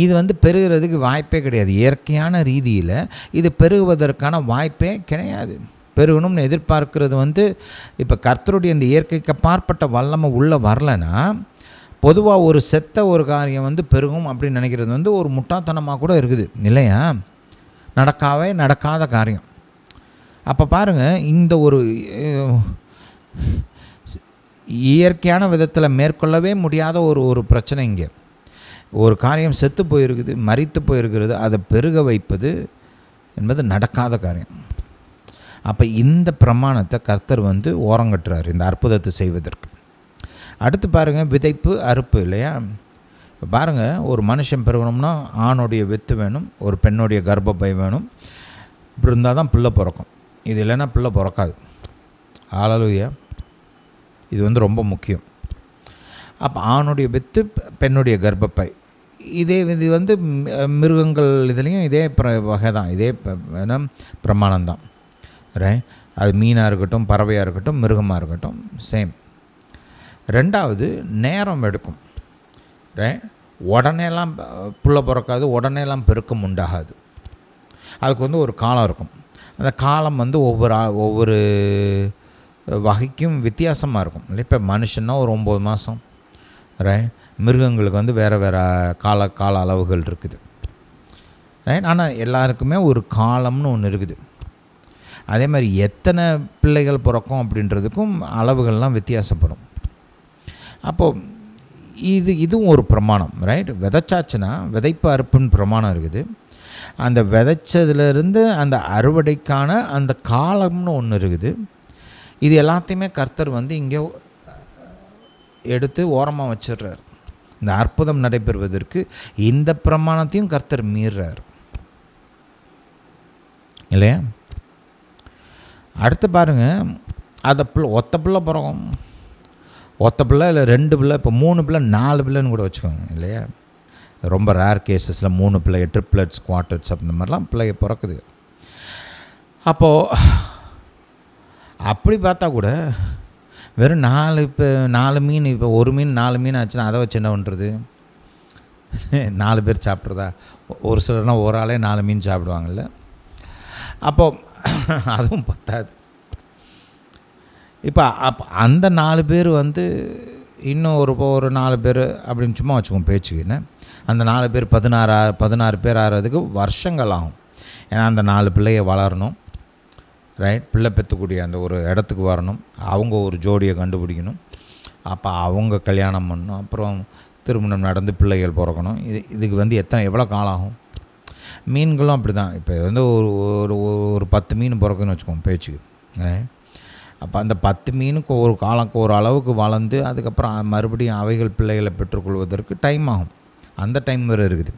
இது வந்து பெருகிறதுக்கு வாய்ப்பே கிடையாது. இயற்கையான ரீதியில் இது பெருகுவதற்கான வாய்ப்பே கிடையாது. பெருகணும்னு எதிர்பார்க்கிறது வந்து இப்போ கர்த்தருடைய இந்த இயற்கைக்கு அப்பாற்பட்ட வல்லமை உள்ளே வரலைன்னா, பொதுவாக ஒரு செத்த ஒரு காரியம் வந்து பெருகும் அப்படின்னு நினைக்கிறது வந்து ஒரு முட்டாள்தனமாக கூட இருக்குது இல்லையா? நடக்காத காரியம். அப்போ பாருங்கள், இந்த ஒரு இயற்கையான விதத்தில் மேற்கொள்ளவே முடியாத ஒரு பிரச்சனை. இங்கே ஒரு காரியம் செத்து போயிருக்குது, மரித்து போயிருக்கிறது, அதை பெருக வைப்பது என்பது நடக்காத காரியம். அப்போ இந்த பிரமாணத்தை கர்த்தர் வந்து ஓரங்கட்டுறார் இந்த அற்புதத்தை செய்வதற்கு. அடுத்து பாருங்கள், விதைப்பு அறுப்பு இல்லையா? இப்போ பாருங்கள், ஒரு மனுஷன் பெருகணும்னா ஆணுடைய வித்து வேணும், ஒரு பெண்ணுடைய கர்ப்பப்பை வேணும். இப்படி இருந்தால் தான் பிள்ளை பிறக்கும். இது இல்லைன்னா பிள்ளை பிறக்காது. ஹல்லேலூயா. இது வந்து ரொம்ப முக்கியம். அப்போ ஆணுடைய வித்து, பெண்ணுடைய கர்ப்பப்பை, இது வந்து மிருகங்கள் இதுலேயும் இதே வகை தான், இதே பிரமாணம் தான். ரைட்? அது மீனாக இருக்கட்டும், பறவையாக இருக்கட்டும், மிருகமாக இருக்கட்டும், சேம். ரெண்டாவது, நேரம் எடுக்கும். ரைட்? உடனேலாம் புள்ள பிறக்காது, உடனேலாம் பெருக்கம் உண்டாகாது. அதுக்கு வந்து ஒரு காலம் இருக்கும். அந்த காலம் வந்து ஒவ்வொரு வகைக்கும் வித்தியாசமாக இருக்கும். இப்போ மனுஷன்னா ஒரு 9 மாதம். ரைட்? மிருகங்களுக்கு வந்து வேறு கால அளவுகள் இருக்குது. ரைட்? ஆனால் எல்லாருக்குமே ஒரு காலம்னு ஒன்று இருக்குது. அதே மாதிரி எத்தனை பிள்ளைகள் பிறக்கும் அப்படின்றதுக்கும் அளவுகள்லாம் வித்தியாசப்படும். அப்போது இதுவும் ஒரு பிரமாணம். ரைட்? விதைச்சாச்சுன்னா விதைப்பு அறுப்புன்னு பிரமாணம் இருக்குது. அந்த விதைச்சதுலேருந்து அந்த அறுவடைக்கான அந்த காலம்னு ஒன்று இருக்குது. இது எல்லாத்தையுமே கர்த்தர் வந்து இங்கே எடுத்து ஓரமாக வச்சிடுறார். இந்த அற்புதம் நடைபெறுவதற்கு இந்த பிரமாணத்தையும் கர்த்தர் மீறுறார் இல்லையா? அடுத்து பாருங்கள், அதை ஒத்த பிள்ளை பிறகும், ஒத்த பிள்ளை இல்லை 2 பிள்ளை, இப்போ 3 பிள்ளை 4 பிள்ளைன்னு கூட வச்சுக்கோங்க இல்லையா? ரொம்ப ரேர் கேஸஸில் 3 பிள்ளை, ட்ரிப்ளட்ஸ், குவார்ட்டர்ஸ் அந்த மாதிரிலாம் பிள்ளைய பிறக்குது. அப்போது அப்படி பார்த்தா கூட வெறும் 4 மீன், இப்போ ஒரு மீன் 4 மீன் ஆச்சுன்னா அதை வச்சு என்ன பண்ணுறது? 4 பேர் சாப்பிட்றதா? ஒரு சிலர்லாம் ஒரு ஆளே 4 மீன் சாப்பிடுவாங்கள்ல. அப்போது அதுவும் பத்தாது. இப்போ அந்த 4 பேர் வந்து இன்னும் ஒரு 4 பேர் அப்படின்னு சும்மா வச்சுக்கோங்க பேச்சுக்குன்னு. அந்த 4 பேர் 16 பேர் ஆகிறதுக்கு வருஷங்கள் ஆகும். ஏன்னா அந்த 4 பிள்ளைய வளரணும். ரைட்? பிள்ளை பெற்றக்கூடிய அந்த ஒரு இடத்துக்கு வரணும். அவங்க ஒரு ஜோடியை கண்டுபிடிக்கணும். அப்போ அவங்க கல்யாணம் பண்ணணும். அப்புறம் திருமணம் நடந்து பிள்ளைகள் பிறக்கணும். இதுக்கு வந்து எவ்வளோ காலம் ஆகும்? மீன்களும் அப்படி தான். இப்போ வந்து ஒரு 10 மீன் பிறக்குன்னு வச்சுக்கோங்க பேச்சுக்கு. அப்போ அந்த 10 மீனுக்கு ஒரு அளவுக்கு வளர்ந்து அதுக்கப்புறம் மறுபடியும் அவைகள் பிள்ளைகளை பெற்றுக்கொள்வதற்கு டைம் ஆகும். அந்த டைம் வேறு இருக்குது.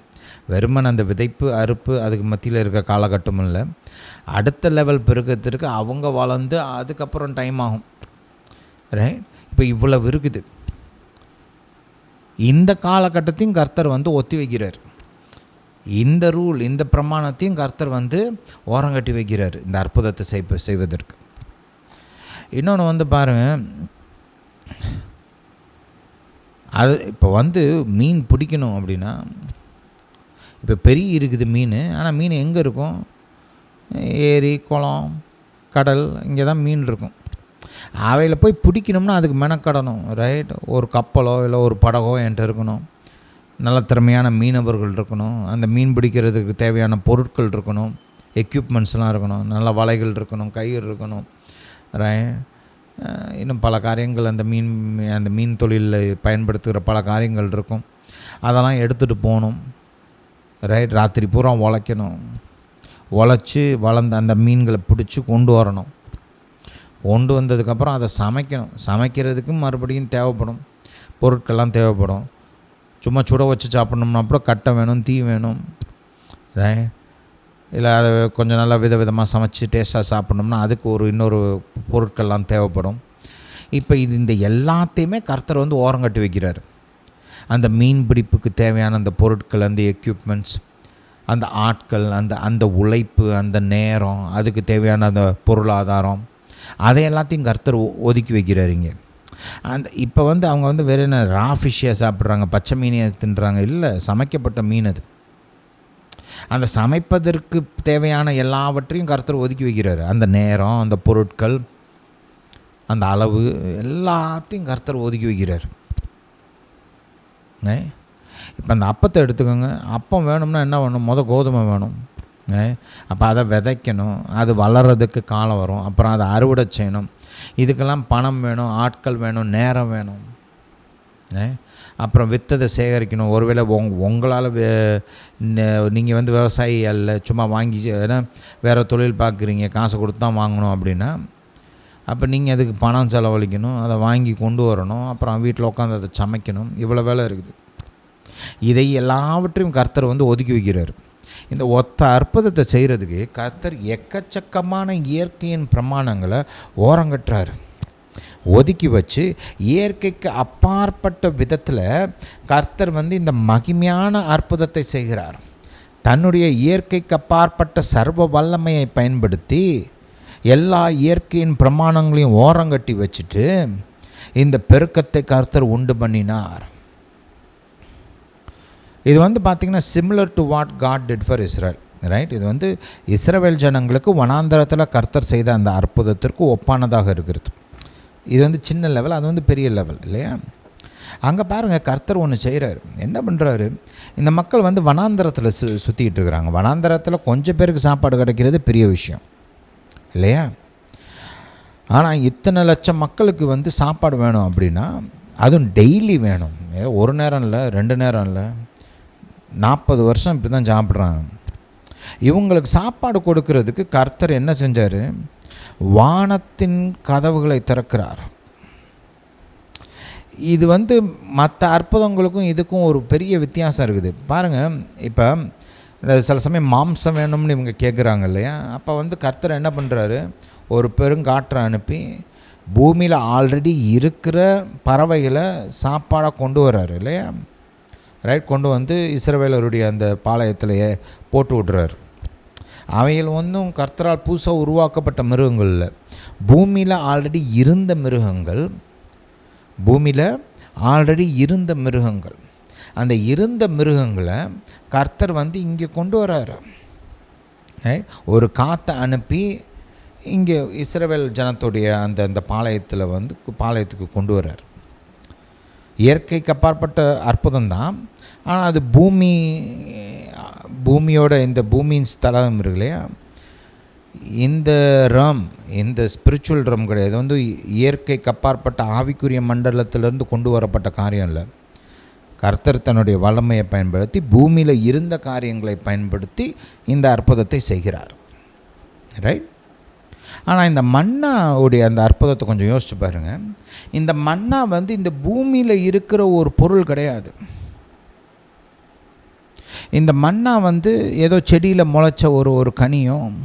வெறுமன் அந்த விதைப்பு அறுப்பு அதுக்கு மத்தியில் இருக்க காலகட்டமும் இல்லை. அடுத்த லெவல் பெருக்கத்திற்கு அவங்க வளர்ந்து அதுக்கப்புறம் டைம் ஆகும். ரைட்? இப்போ இவ்வளவு இருக்குது. இந்த காலகட்டத்தையும் கர்த்தர் வந்து ஒத்தி வைக்கிறார். இந்த ரூல், இந்த பிரமாணத்தையும் கர்த்தர் வந்து ஓரங்கட்டி வைக்கிறார் இந்த அற்புதத்தை செய்வதற்கு. இன்னொன்று வந்து பாருங்கள், அது இப்போ வந்து மீன் பிடிக்கணும் அப்படின்னா, இப்போ பெரிய இருக்குது மீன். ஆனால் மீன் எங்கே இருக்கும்? ஏரி, குளம், கடல், இங்கே தான் மீன் இருக்கும். அவையில் போய் பிடிக்கணும்னா அதுக்கு மெனக்கடணும். ரைட்? ஒரு கப்பலோ இல்லை ஒரு படகோ என்கிட்ட இருக்கணும். நல்ல திறமையான மீனவர்கள் இருக்கணும். அந்த மீன் பிடிக்கிறதுக்கு தேவையான பொருட்கள் இருக்கணும். எக்யூப்மெண்ட்ஸ்லாம் இருக்கணும். நல்ல வலைகள் இருக்கணும், கயிறு இருக்கணும். ரைட்? இன்னும் பல காரியங்கள் அந்த மீன் தொழிலில் பயன்படுத்துகிற பல காரியங்கள் இருக்கும். அதெல்லாம் எடுத்துகிட்டு போகணும். ரைட்? ராத்திரி பூரா உழைக்கணும். உழைச்சி வளர்ந்த அந்த மீன்களை பிடிச்சி கொண்டு வரணும். கொண்டு வந்ததுக்கப்புறம் அதை சமைக்கணும். சமைக்கிறதுக்கும் மறுபடியும் தேவைப்படும், பொருட்கள்லாம் தேவைப்படும். சும்மா சுட வச்சு சாப்பிட்ணும்னா அப்புறம் கட்டை வேணும், தீ வேணும். ரைட்? இல்லை அதை கொஞ்சம் நல்லா விதவிதமாக சமைச்சு டேஸ்ட்டாக சாப்பிட்ணும்னா அதுக்கு இன்னொரு பொருட்கள்லாம் தேவைப்படும். இப்போ இந்த எல்லாத்தையுமே கர்த்தர் வந்து ஓரங்கட்டி வைக்கிறார். அந்த மீன் பிடிப்புக்கு தேவையான அந்த பொருட்கள், அந்த எக்யூப்மெண்ட்ஸ், அந்த ஆட்கள், அந்த உழைப்பு, அந்த நேரம், அதுக்கு தேவையான அந்த பொருளாதாரம், அதை எல்லாத்தையும் கர்த்தர் ஒதுக்கி வைக்கிறார் இங்கே. இப்போ வந்து அவங்க வந்து வேறு என்ன ரா ஃபிஷ்ஷியாக சாப்பிட்றாங்க, பச்சை மீனை தின்றாங்க? இல்லை, சமைக்கப்பட்ட மீன் அது. அந்த சமைப்பதற்கு தேவையான எல்லாவற்றையும் கர்த்தர் ஒதுக்கி வைக்கிறார். அந்த நேரம், அந்த பொருட்கள், அந்த அளவு எல்லாத்தையும் கர்த்தர் ஒதுக்கி வைக்கிறார். இப்போ அந்த அப்பத்தை எடுத்துக்கோங்க. அப்பம் வேணும்னா என்ன வேணும்? கோதுமை வேணும். அப்போ அதை விதைக்கணும், அது வளர்கிறதுக்கு காலம் வரும். அப்புறம் அதை அறுவடை செய்யணும். இதுக்கெல்லாம் பணம் வேணும், ஆட்கள் வேணும், நேரம் வேணும். அப்புறம் விற்றதை சேகரிக்கணும். ஒருவேளை உங்களால் நீங்கள் வந்து விவசாயி அல்ல, சும்மா வாங்கி ஏன்னா வேறு தொழில் பார்க்குறீங்க, காசு கொடுத்து தான் வாங்கணும் அப்படின்னா, அப்போ நீங்கள் அதுக்கு பணம் செலவழிக்கணும், அதை வாங்கி கொண்டு வரணும், அப்புறம் வீட்டில் உட்காந்து அதை சமைக்கணும், இவ்வளோ வேலை இருக்குது. இதை எல்லாவற்றையும் கர்த்தர் வந்து ஒதுக்கி வைக்கிறார். இந்த ஒத்த அற்புதத்தை செய்கிறதுக்கு கர்த்தர் எக்கச்சக்கமான இயற்கையின் பிரமாணங்களை ஓரங்கட்டுறாரு, ஒதுக்கி வச்சு இயற்கைக்கு அப்பாற்பட்ட விதத்தில் கர்த்தர் வந்து இந்த மகிமையான அற்புதத்தை செய்கிறார். தன்னுடைய இயற்கைக்கு அப்பாற்பட்ட சர்வ வல்லமையை பயன்படுத்தி எல்லா இயற்கையின் பிரமாணங்களையும் ஓரங்கட்டி வச்சுட்டு இந்த பெருக்கத்தை கர்த்தர் உண்டு பண்ணினார். இது வந்து பார்த்திங்கன்னா similar to what God did for Israel, right? இது வந்து இஸ்ரவேல் ஜனங்களுக்கு வனாந்தரத்தில் கர்த்தர் செய்த அந்த அற்புதத்திற்கு ஒப்பானதாக இருக்கிறது. இது வந்து சின்ன லெவல், அது வந்து பெரிய லெவல் இல்லையா? அங்கே பாருங்கள், கர்த்தர் ஒன்று செய்கிறாரு. என்ன பண்ணுறாரு? இந்த மக்கள் வந்து வனாந்தரத்தில் சுற்றிக்கிட்டு இருக்கிறாங்க. வனாந்தரத்தில் கொஞ்சம் பேருக்கு சாப்பாடு கிடைக்கிறது பெரிய விஷயம் இல்லையா? ஆனால் இத்தனை லட்சம் மக்களுக்கு வந்து சாப்பாடு வேணும் அப்படின்னா, அதுவும் டெய்லி வேணும். ஏதோ ஒரு நேரம் இல்லை, 2 நேரம் இல்லை, 40 வருஷம் இப்படி தான் சாப்பிட்றாங்க. இவங்களுக்கு சாப்பாடு கொடுக்கறதுக்கு கர்த்தர் என்ன செஞ்சார்? வானத்தின் கதவுகளை திறக்கிறார். இது வந்து மற்ற அற்புதங்களுக்கும் இதுக்கும் ஒரு பெரிய வித்தியாசம் இருக்குது பாருங்கள். இப்போ சில சமயம் மாம்சம் வேணும்னு இவங்க கேட்குறாங்க இல்லையா? அப்போ வந்து கர்த்தர் என்ன பண்ணுறாரு? ஒரு பெருங்காற்றை அனுப்பி பூமியில் ஆல்ரெடி இருக்கிற பறவைகளை சாப்பாடாக கொண்டு வர்றாரு இல்லையா? ரைட், கொண்டு வந்து இஸ்ரவேலருடைய அந்த பாளையத்திலேயே போட்டு விட்றாரு. அவைகள் ஒன்றும் கர்த்தரால் புதுசாக உருவாக்கப்பட்ட மிருகங்கள் இல்லை, பூமியில் ஆல்ரெடி இருந்த மிருகங்கள். பூமியில் ஆல்ரெடி இருந்த மிருகங்கள். அந்த இருந்த மிருகங்களை கர்த்தர் வந்து இங்கே கொண்டு வர்றாரு. ஒரு காற்றை அனுப்பி இங்கே இஸ்ரவேல் ஜனத்துடைய அந்த பாளையத்தில் வந்து பாளையத்துக்கு கொண்டு வர்றார். இயற்கைக்கு அப்பாற்பட்ட அற்புதம் தான், ஆனால் அது பூமியோட இந்த பூமியின் ஸ்தலம் இருக்கு இல்லையா? இந்த ரம், இந்த ஸ்பிரிச்சுவல் ரம் கிடையாது. இது வந்து இயற்கைக்கு அப்பாற்பட்ட ஆவிக்குரிய மண்டலத்திலிருந்து கொண்டு வரப்பட்ட காரியம் இல்லை. கர்த்தர் தன்னுடைய வல்லமையை பயன்படுத்தி பூமியில் இருந்த காரியங்களை பயன்படுத்தி இந்த அற்புதத்தை செய்கிறார், ரைட்? ஆனால் இந்த மன்னாவுடைய அந்த அற்புதத்தை கொஞ்சம் யோசிச்சு பாருங்கள். இந்த மன்னா வந்து இந்த பூமியில் இருக்கிற ஒரு பொருள் கிடையாது. இந்த மன்னா வந்து ஏதோ செடியில் முளைச்ச ஒரு கனியும்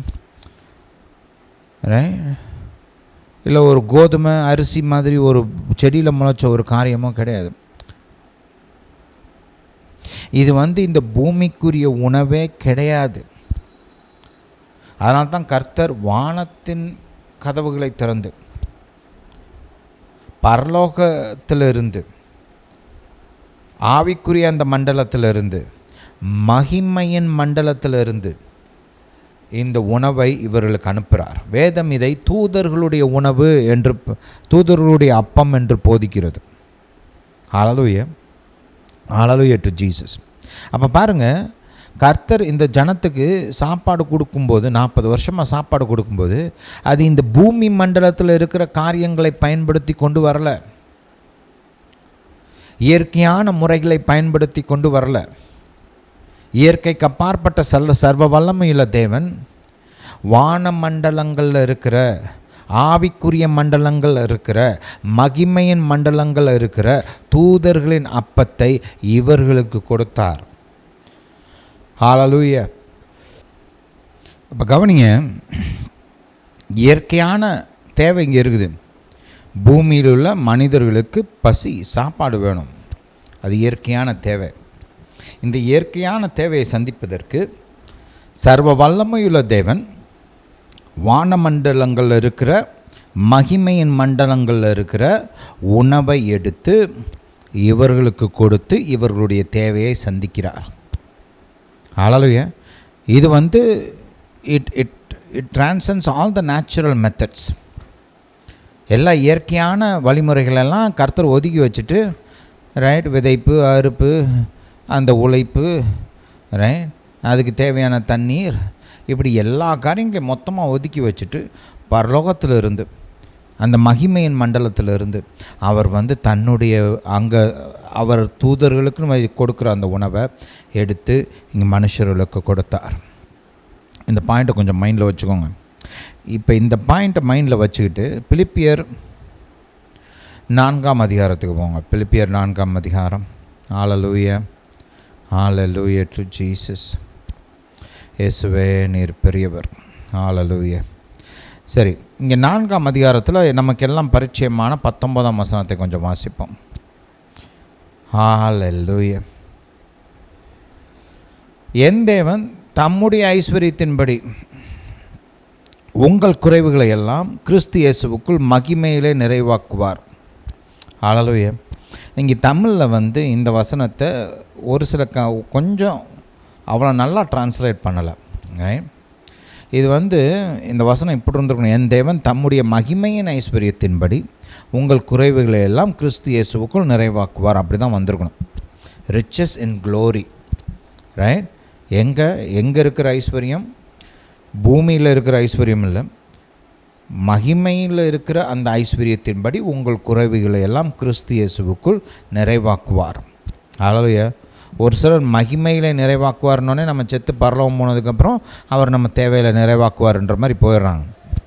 இல்லை ஒரு கோதுமை அரிசி மாதிரி ஒரு செடியில் முளைச்ச ஒரு காரியமும் கிடையாது. இது வந்து இந்த பூமிக்குரிய உணவே கிடையாது. அதனால தான் கர்த்தர் வானத்தின் கதவுகளை திறந்து பரலோகத்திலிருந்து ஆவிக்குரிய அந்த மண்டலத்திலிருந்து மகிமையின் மண்டலத்திலிருந்து இந்த உணவை இவர்களுக்கு அனுப்புகிறார். வேதம் இதை தூதர்களுடைய உணவு என்று, தூதர்களுடைய அப்பம் என்று போதிக்கிறது. ஹல்லேலூயா, ஹல்லேலூயா டு ஜீசஸ். அப்போ பாருங்கள், கர்த்தர் இந்த ஜனத்துக்கு சாப்பாடு கொடுக்கும்போது, 40 வருஷமாக சாப்பாடு கொடுக்கும்போது, அது இந்த பூமி மண்டலத்தில் இருக்கிற காரியங்களை பயன்படுத்தி கொண்டு வரல, இயற்கையான முறைகளை பயன்படுத்தி கொண்டு வரல. இயற்கைக்கு அப்பாற்பட்ட சர்வ வல்லமையுள்ள தேவன் வான மண்டலங்களில் இருக்கிற, ஆவிக்குரிய மண்டலங்கள் இருக்கிற, மகிமையின் மண்டலங்கள் இருக்கிற தூதர்களின் அப்பத்தை இவர்களுக்கு கொடுத்தார். ஹல்லேலூயா. இப்போ கவனிங்க, இயற்கையான தேவை இங்கே இருக்குது. பூமியில் உள்ள மனிதர்களுக்கு பசி, சாப்பாடு வேணும், அது இயற்கையான தேவை. இந்த இயற்கையான தேவையை சந்திப்பதற்கு சர்வ வல்லமையுள்ள தேவன் வானமண்டலங்களில் இருக்கிற, மகிமையின் மண்டலங்களில் இருக்கிற உணவை எடுத்து இவர்களுக்கு கொடுத்து இவர்களுடைய தேவையை சந்திக்கிறார். ஹல்லேலூயா. இது வந்து it டிரான்சன்ஸ் all the natural methods. எல்லா இயற்கையான வழிமுறைகளெல்லாம் கர்த்தர் ஒதுக்கி வச்சுட்டு, ரைட், விதைப்பு, அறுப்பு, அந்த உழைப்பு, ரைட், அதுக்கு தேவையான தண்ணீர், இப்படி எல்லா காரியங்களையும் மொத்தமாக ஒதுக்கி வச்சுட்டு பரலோகத்தில் இருந்து, அந்த மகிமையின் மண்டலத்தில் இருந்து அவர் வந்து தன்னுடைய அங்கே அவர் தூதர்களுக்கு கொடுக்குற அந்த உணவை எடுத்து இங்கே மனுஷர்களுக்கு கொடுத்தார். இந்த பாயிண்ட்டை கொஞ்சம் மைண்டில் வச்சுக்கோங்க. இப்போ இந்த பாயிண்ட்டை மைண்டில் வச்சுக்கிட்டு பிலிப்பியர் 4ஆம் அதிகாரத்துக்கு போங்க. பிலிப்பியர் 4ஆம் அதிகாரம். ஹல்லேலூயா, ஹல்லேலூயா டு ஜீசஸ். இயேசுவே நீர் பெரியவர். ஹல்லேலூயா. சரி, இங்கே 4ஆம் அதிகாரத்தில் நமக்கெல்லாம் பரிச்சயமான 19ஆம் வசனத்தை கொஞ்சம் வாசிப்போம். ஹல்லேலூயா. என் தேவன் தம்முடைய ஐஸ்வரியத்தின்படி உங்கள் குறைவுகளை எல்லாம் கிறிஸ்து இயேசுவுக்குள் மகிமையிலே நிறைவாக்குவார். ஹல்லேலூயா. இங்கே தமிழில் இந்த வசனத்தை ஒரு சில கொஞ்சம் அவ்வளோ நல்லா டிரான்ஸ்லேட் பண்ணலை. இது இந்த வசனம் இப்படி இருந்திருக்கணும். என் தேவன் தம்முடைய மகிமையின் ஐஸ்வரியத்தின்படி உங்கள் குறைவுகளை எல்லாம் கிறிஸ்து இயேசுவுக்குள் நிறைவாக்குவார். அப்படி தான் வந்திருக்கணும். ரிச்சஸ் இன் க்ளோரி. ரைட். எங்கே இருக்கிற ஐஸ்வர்யம்? பூமியில் இருக்கிற ஐஸ்வர்யம் இல்லை, மகிமையில் இருக்கிற அந்த ஐஸ்வர்யத்தின்படி உங்கள் குறைவுகளை எல்லாம் கிறிஸ்து இயேசுவுக்குள் நிறைவாக்குவார். ஹல்லேலூயா. ஒரு சிலர் மகிமையில் நிறைவாக்குவார்னோடனே நம்ம செத்து பரலோகம் போனதுக்கப்புறம் அவர் நம்ம தேவையில் நிறைவாக்குவார்ன்ற மாதிரி போயிடுறாங்க.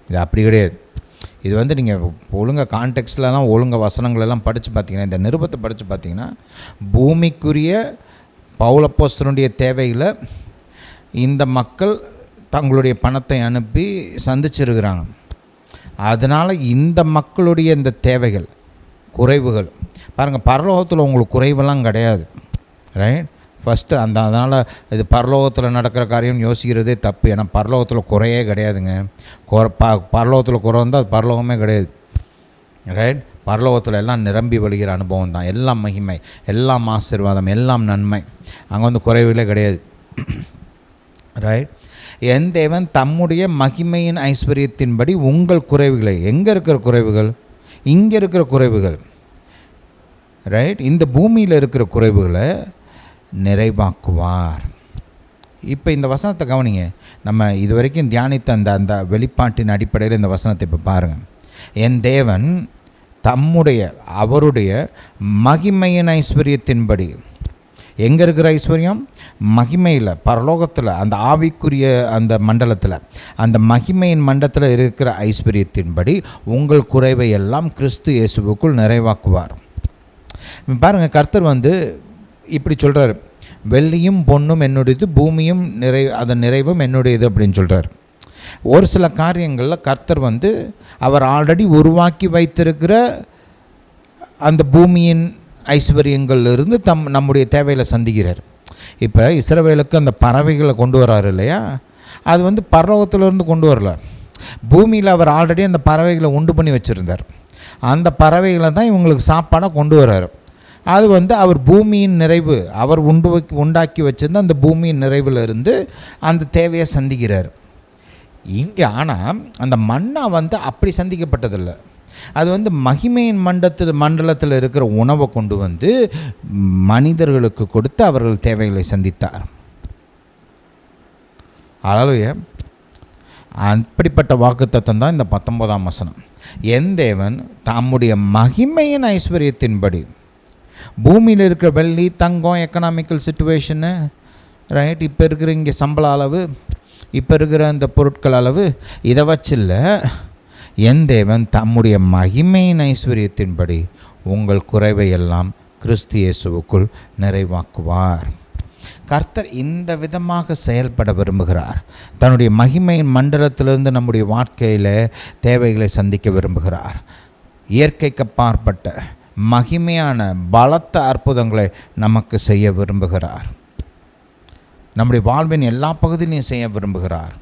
இது அப்படி கிடையாது. இது நீங்கள் ஒழுங்காக கான்டெக்ஸ்ட்லாம் ஒழுங்காக வசனங்களெல்லாம் படித்து பார்த்தீங்கன்னா, இந்த நிருபத்தை படித்து பார்த்தீங்கன்னா, பூமிக்குரிய பவுலப்போஸ்தலனுடைய தேவைகளை இந்த மக்கள் தங்களுடைய பணத்தை அனுப்பி சந்திச்சிருக்கிறாங்க. அதனால் இந்த மக்களுடைய இந்த தேவைகள், குறைவுகள் பாருங்கள், பரலோகத்தில் உங்களுக்கு குறைவெல்லாம் கிடையாது. ரைட். ஃபஸ்ட்டு அதனால் இது பரலோகத்தில் நடக்கிற காரியம் யோசிக்கிறதே தப்பு. ஏன்னா பரலோகத்தில் குறையே கிடையாதுங்க. பரலோகத்தில் குறை வந்தால் அது பரலோகமே கிடையாது. ரைட். பரலோகத்தில் எல்லாம் நிரம்பி வழிகிற அனுபவம் தான். எல்லாம் மகிமை, எல்லாம் ஆசீர்வாதம், எல்லாம் நன்மை. அங்கே குறைவுகளே கிடையாது. ரைட். என் தேவன் தம்முடைய மகிமையின் ஐஸ்வர்யத்தின்படி உங்கள் குறைவுகளை, எங்கே இருக்கிற குறைவுகள்? இங்கே இருக்கிற குறைவுகள். ரைட். இந்த பூமியில் இருக்கிற குறைவுகளை நிறைவாக்குவார். இப்போ இந்த வசனத்தை கவனிங்க. நம்ம இது வரைக்கும் தியானித்த அந்த வெளிப்பாட்டின் அடிப்படையில் இந்த வசனத்தை இப்போ பாருங்கள். என் தேவன் அவருடைய மகிமையின் ஐஸ்வர்யத்தின்படி, எங்கே இருக்கிற ஐஸ்வர்யம்? மகிமையில், பரலோகத்தில், அந்த ஆவிக்குரிய அந்த மண்டலத்தில், அந்த மகிமையின் மண்டலத்தில் இருக்கிற ஐஸ்வர்யத்தின்படி உங்கள் குறைவை எல்லாம் கிறிஸ்து இயேசுவுக்குள் நிறைவாக்குவார். பாருங்கள், கர்த்தர் இப்படி சொல்கிறார், வெள்ளியும் பொன்னும் என்னுடையது, பூமியும் அதன் நிறைவும் என்னுடையது அப்படின்னு சொல்கிறார். ஒரு சில காரியங்களில் கர்த்தர் அவர் ஆல்ரெடி உருவாக்கி வைத்திருக்கிற அந்த பூமியின் ஐஸ்வர்யங்கள்லேருந்து நம்முடைய தேவையில் சந்திக்கிறார். இப்போ இஸ்ரவேலுக்கு அந்த பறவைகளை கொண்டு வராரு இல்லையா, அது பரலோகத்திலேருந்து கொண்டு வரல. பூமியில் அவர் ஆல்ரெடி அந்த பறவைகளை உண்டு பண்ணி வச்சுருந்தார். அந்த பறவைகளை தான் இவங்களுக்கு சாப்பாடாக கொண்டு வர்றாரு. அது அவர் பூமியின் நிறைவு, அவர் உண்டாக்கி வச்சிருந்த அந்த பூமியின் நிறைவில் இருந்து அந்த தேவையை சந்திக்கிறார். இங்கே ஆனால் அந்த மன்னா அப்படி சந்திக்கப்பட்டதில்லை. அது மகிமையின் மண்டலத்தில் இருக்கிற உணவை கொண்டு மனிதர்களுக்கு கொடுத்து அவர்கள் தேவைகளை சந்தித்தார். ஹல்லேலூயா. அப்படிப்பட்ட வாக்குத்தத்தம் தான் இந்த 19ஆம் வசனம். என் தேவன் தம்முடைய மகிமையின் ஐஸ்வர்யத்தின்படி பூமியில் இருக்கிற வெள்ளி, தங்கம், எக்கனாமிக்கல் சிச்சுவேஷனு, ரைட், இப்போ இருக்கிற இங்கே சம்பள அளவு, இப்போ இருக்கிற அந்த பொருட்கள் அளவு, இதை வச்சில்ல, என் தேவன் தம்முடைய மகிமையின் ஐஸ்வர்யத்தின்படி உங்கள் குறைவை எல்லாம் கிறிஸ்து இயேசுவுக்குள் நிறைவாக்குவார். கர்த்தர் இந்த விதமாக செயல்பட விரும்புகிறார். தன்னுடைய மகிமையின் மண்டலத்திலிருந்து நம்முடைய வாழ்க்கையில் தேவைகளை சந்திக்க விரும்புகிறார். இயற்கைக்கு அப்பாற்பட்ட மகிமையான பலத்த அற்புதங்களை நமக்கு செய்ய விரும்புகிறார். நம்முடைய வாழ்வின் எல்லா பகுதியிலையும் செய்ய விரும்புகிறார்.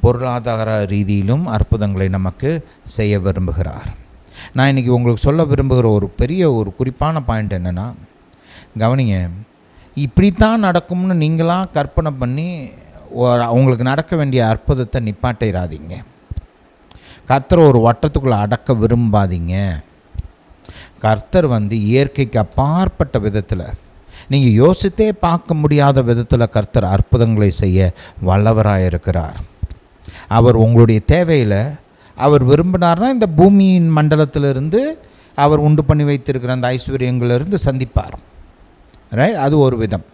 பொருளாதார ரீதியிலும் அற்புதங்களை நமக்கு செய்ய விரும்புகிறார். நான் இன்றைக்கி உங்களுக்கு சொல்ல விரும்புகிற ஒரு குறிப்பான பாயிண்ட் என்னென்னா, கவனிங்க, இப்படித்தான் நடக்கும்னு நீங்களாம் கற்பனை பண்ணி அவங்களுக்கு நடக்க வேண்டிய அற்புதத்தை நிப்பாட்டிடாதீங்க. கர்த்தர் ஒரு வட்டத்துக்குள்ளே அடக்க விரும்பாதீங்க. கர்த்தர் இயற்கைக்கு அப்பாற்பட்ட விதத்தில், நீங்கள் யோசித்தே பார்க்க முடியாத விதத்தில் கர்த்தர் அற்புதங்களை செய்ய வல்லவராக இருக்கிறார். அவர் உங்களுடைய தேவையில் அவர் விரும்பினார்னா இந்த பூமியின் மண்டலத்திலிருந்து அவர் உண்டு பண்ணி வைத்திருக்கிற அந்த ஐஸ்வர்யங்களிலிருந்து சந்திப்பார். ரைட்? அது ஒரு விதம்.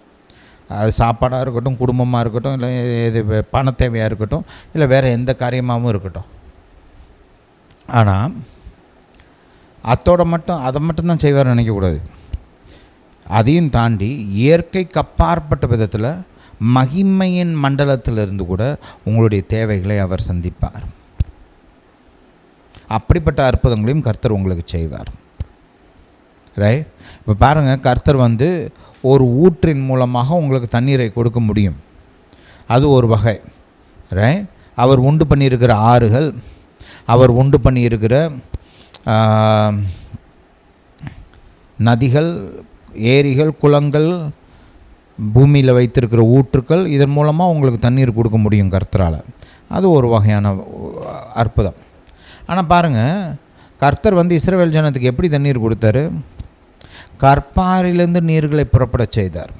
அது சாப்பாடாக இருக்கட்டும், குடும்பமாக இருக்கட்டும், இல்லை இது பண தேவையாக இருக்கட்டும், இல்லை வேறு எந்த காரியமாகவும் இருக்கட்டும். ஆனால் அதை மட்டும்தான் செய்வார் நினைக்கக்கூடாது. அதையும் தாண்டி இயற்கைக்கு அப்பாற்பட்ட விதத்தில் மகிமையின் மண்டலத்திலிருந்து கூட உங்களுடைய தேவைகளை அவர் சந்திப்பார். அப்படிப்பட்ட அற்புதங்களையும் கர்த்தர் உங்களுக்கு செய்வார். ரைட்? இப்போ பாருங்கள், கர்த்தர் ஒரு ஊற்றின் மூலமாக உங்களுக்கு தண்ணீரை கொடுக்க முடியும். அது ஒரு வகை. ரைட்? அவர் உண்டு பண்ணியிருக்கிற ஆறுகள், அவர் உண்டு பண்ணியிருக்கிற நதிகள், ஏரிகள், குளங்கள், பூமியில் வைத்திருக்கிற ஊற்றுக்கள், இதன் மூலமாக உங்களுக்கு தண்ணீர் கொடுக்க முடியும் கர்த்தரால். அது ஒரு வகையான அற்புதம். ஆனால் பாருங்கள், கர்த்தர் இஸ்ரவேல் ஜனத்துக்கு எப்படி தண்ணீர் கொடுத்தாரு? கற்பாரிலிருந்து நீர்களை புறப்பட செய்தார்.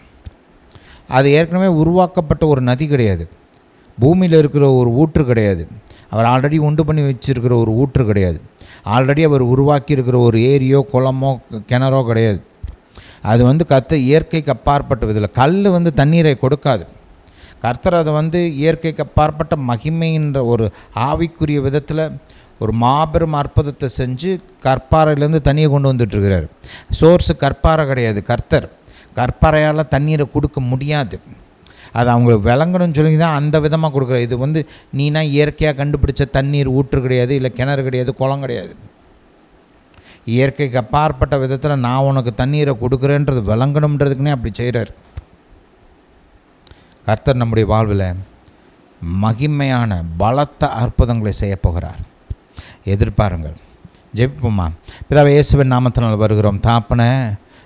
அது ஏற்கனவே உருவாக்கப்பட்ட ஒரு நதி கிடையாது, பூமியில் இருக்கிற ஒரு ஊற்று கிடையாது, அவர் ஆல்ரெடி உண்டு பண்ணி வச்சுருக்கிற ஒரு ஊற்று கிடையாது, ஆல்ரெடி அவர் உருவாக்கி இருக்கிற ஒரு ஏரியோ குளமோ கிணறோ கிடையாது. அது கர்த்தர் இயற்கைக்கு அப்பாற்பட்ட விதத்தில் கல் தண்ணீரை கொடுக்காது. கர்த்தர் அதை இயற்கைக்கு அப்பாற்பட்ட மகிமைன்ற ஒரு ஆவிக்குரிய விதத்தில் ஒரு மாபெரும் அற்புதத்தை செஞ்சு கற்பாறையிலேருந்து தண்ணியை கொண்டு வந்துட்டுருக்கிறார். சோர்ஸு கற்பாறை கிடையாது, கற்பாறையால் தண்ணீரை கொடுக்க முடியாது. அது அவங்க விளங்கணும்னு சொல்லி தான் அந்த விதமாக கொடுக்குற. இது நீனா இயற்கையாக கண்டுபிடிச்ச தண்ணீர் ஊற்று கிடையாது, இல்லை கிணறு கிடையாது, குளம் கிடையாது. இயற்கைக்கு அப்பாற்பட்ட விதத்தில் நான் உனக்கு தண்ணீரை கொடுக்குறேன்றது விளங்கணுன்றதுக்குன்னே அப்படி செய்கிறார். கர்த்தர் நம்முடைய வாழ்வில் மகிமையான பலத்த அற்புதங்களை செய்ய போகிறார். எதிர்பாருங்கள். ஜெபிப்போமா? பிதாவே, இயேசுவின் நாமத்தினால் வருகிறோம். தாப்பனே,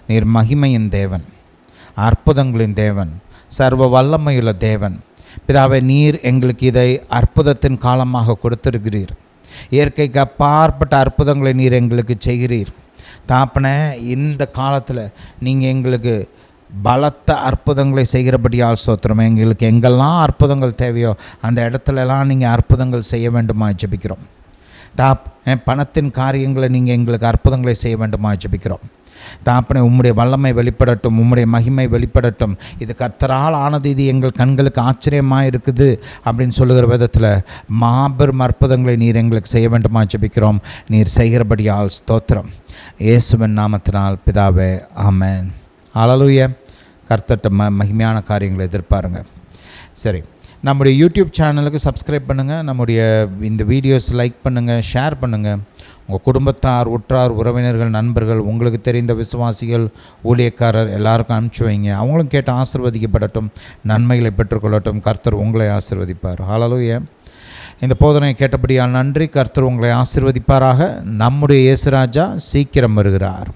நீர் மகிமையின் தேவன், அற்புதங்களின் தேவன், சர்வ வல்லமையுள்ள தேவன். பிதாவே, நீர் எங்களுக்கு இதை அற்புதத்தின் காலமாக கொடுத்திருக்கிறீர். இயற்கைக்கு அப்பாற்பட்ட அற்புதங்களை நீர் எங்களுக்கு செய்கிறீர். தாப்பனே, இந்த காலத்தில் நீங்கள் எங்களுக்கு பலத்த அற்புதங்களை செய்கிறபடியால் ஸ்தோத்திரம். எங்களுக்கு எங்கெல்லாம் அற்புதங்கள் தேவையோ அந்த இடத்துலலாம் நீங்கள் அற்புதங்கள் செய்ய வேண்டுமா ஜெபிக்கிறோம். பணத்தின் காரியங்களை நீங்கள் எங்களுக்கு அற்புதங்களை செய்ய வேண்டுமா ஜெபிக்கிறோம். தாப்பனே, உம்முடைய வல்லமை வெளிப்படட்டும், உம்முடைய மகிமை வெளிப்படட்டும். இது கர்த்தரால் ஆனது, இது எங்கள் கண்களுக்கு ஆச்சரியமாக இருக்குது அப்படின்னு சொல்லுகிற விதத்தில் மாபெரும் அற்புதங்களை நீர் எங்களுக்கு செய்ய வேண்டுமா ஜெபிக்கிறோம். நீர் செய்கிறபடியால் ஸ்தோத்திரம். இயேசுவின் நாமத்தினால் பிதாவே, ஆமென். ஹல்லேலூயா. கர்த்தர்ட்ட மகிமையான காரியங்களை எதிர்பாருங்க. சரி, நம்முடைய யூடியூப் சேனலுக்கு சப்ஸ்கிரைப் பண்ணுங்கள், நம்முடைய இந்த வீடியோஸ் லைக் பண்ணுங்கள், ஷேர் பண்ணுங்கள். உங்கள் குடும்பத்தார், உற்றார், உறவினர்கள், நண்பர்கள், உங்களுக்கு தெரிந்த விசுவாசிகள், ஊழியக்காரர் எல்லாருக்கும் அனுப்பிச்சி வைங்க. அவங்களும் கேட்டு ஆசீர்வதிக்கப்படட்டும், நன்மைகளை பெற்றுக்கொள்ளட்டும். கர்த்தர் உங்களை ஆசீர்வதிப்பார். ஹல்லேலூயா. இந்த போதனை கேட்டபடியால் நன்றி. கர்த்தர் உங்களை ஆசீர்வதிப்பாராக. நம்முடைய இயேசு ராஜா சீக்கிரம் வருகிறார்.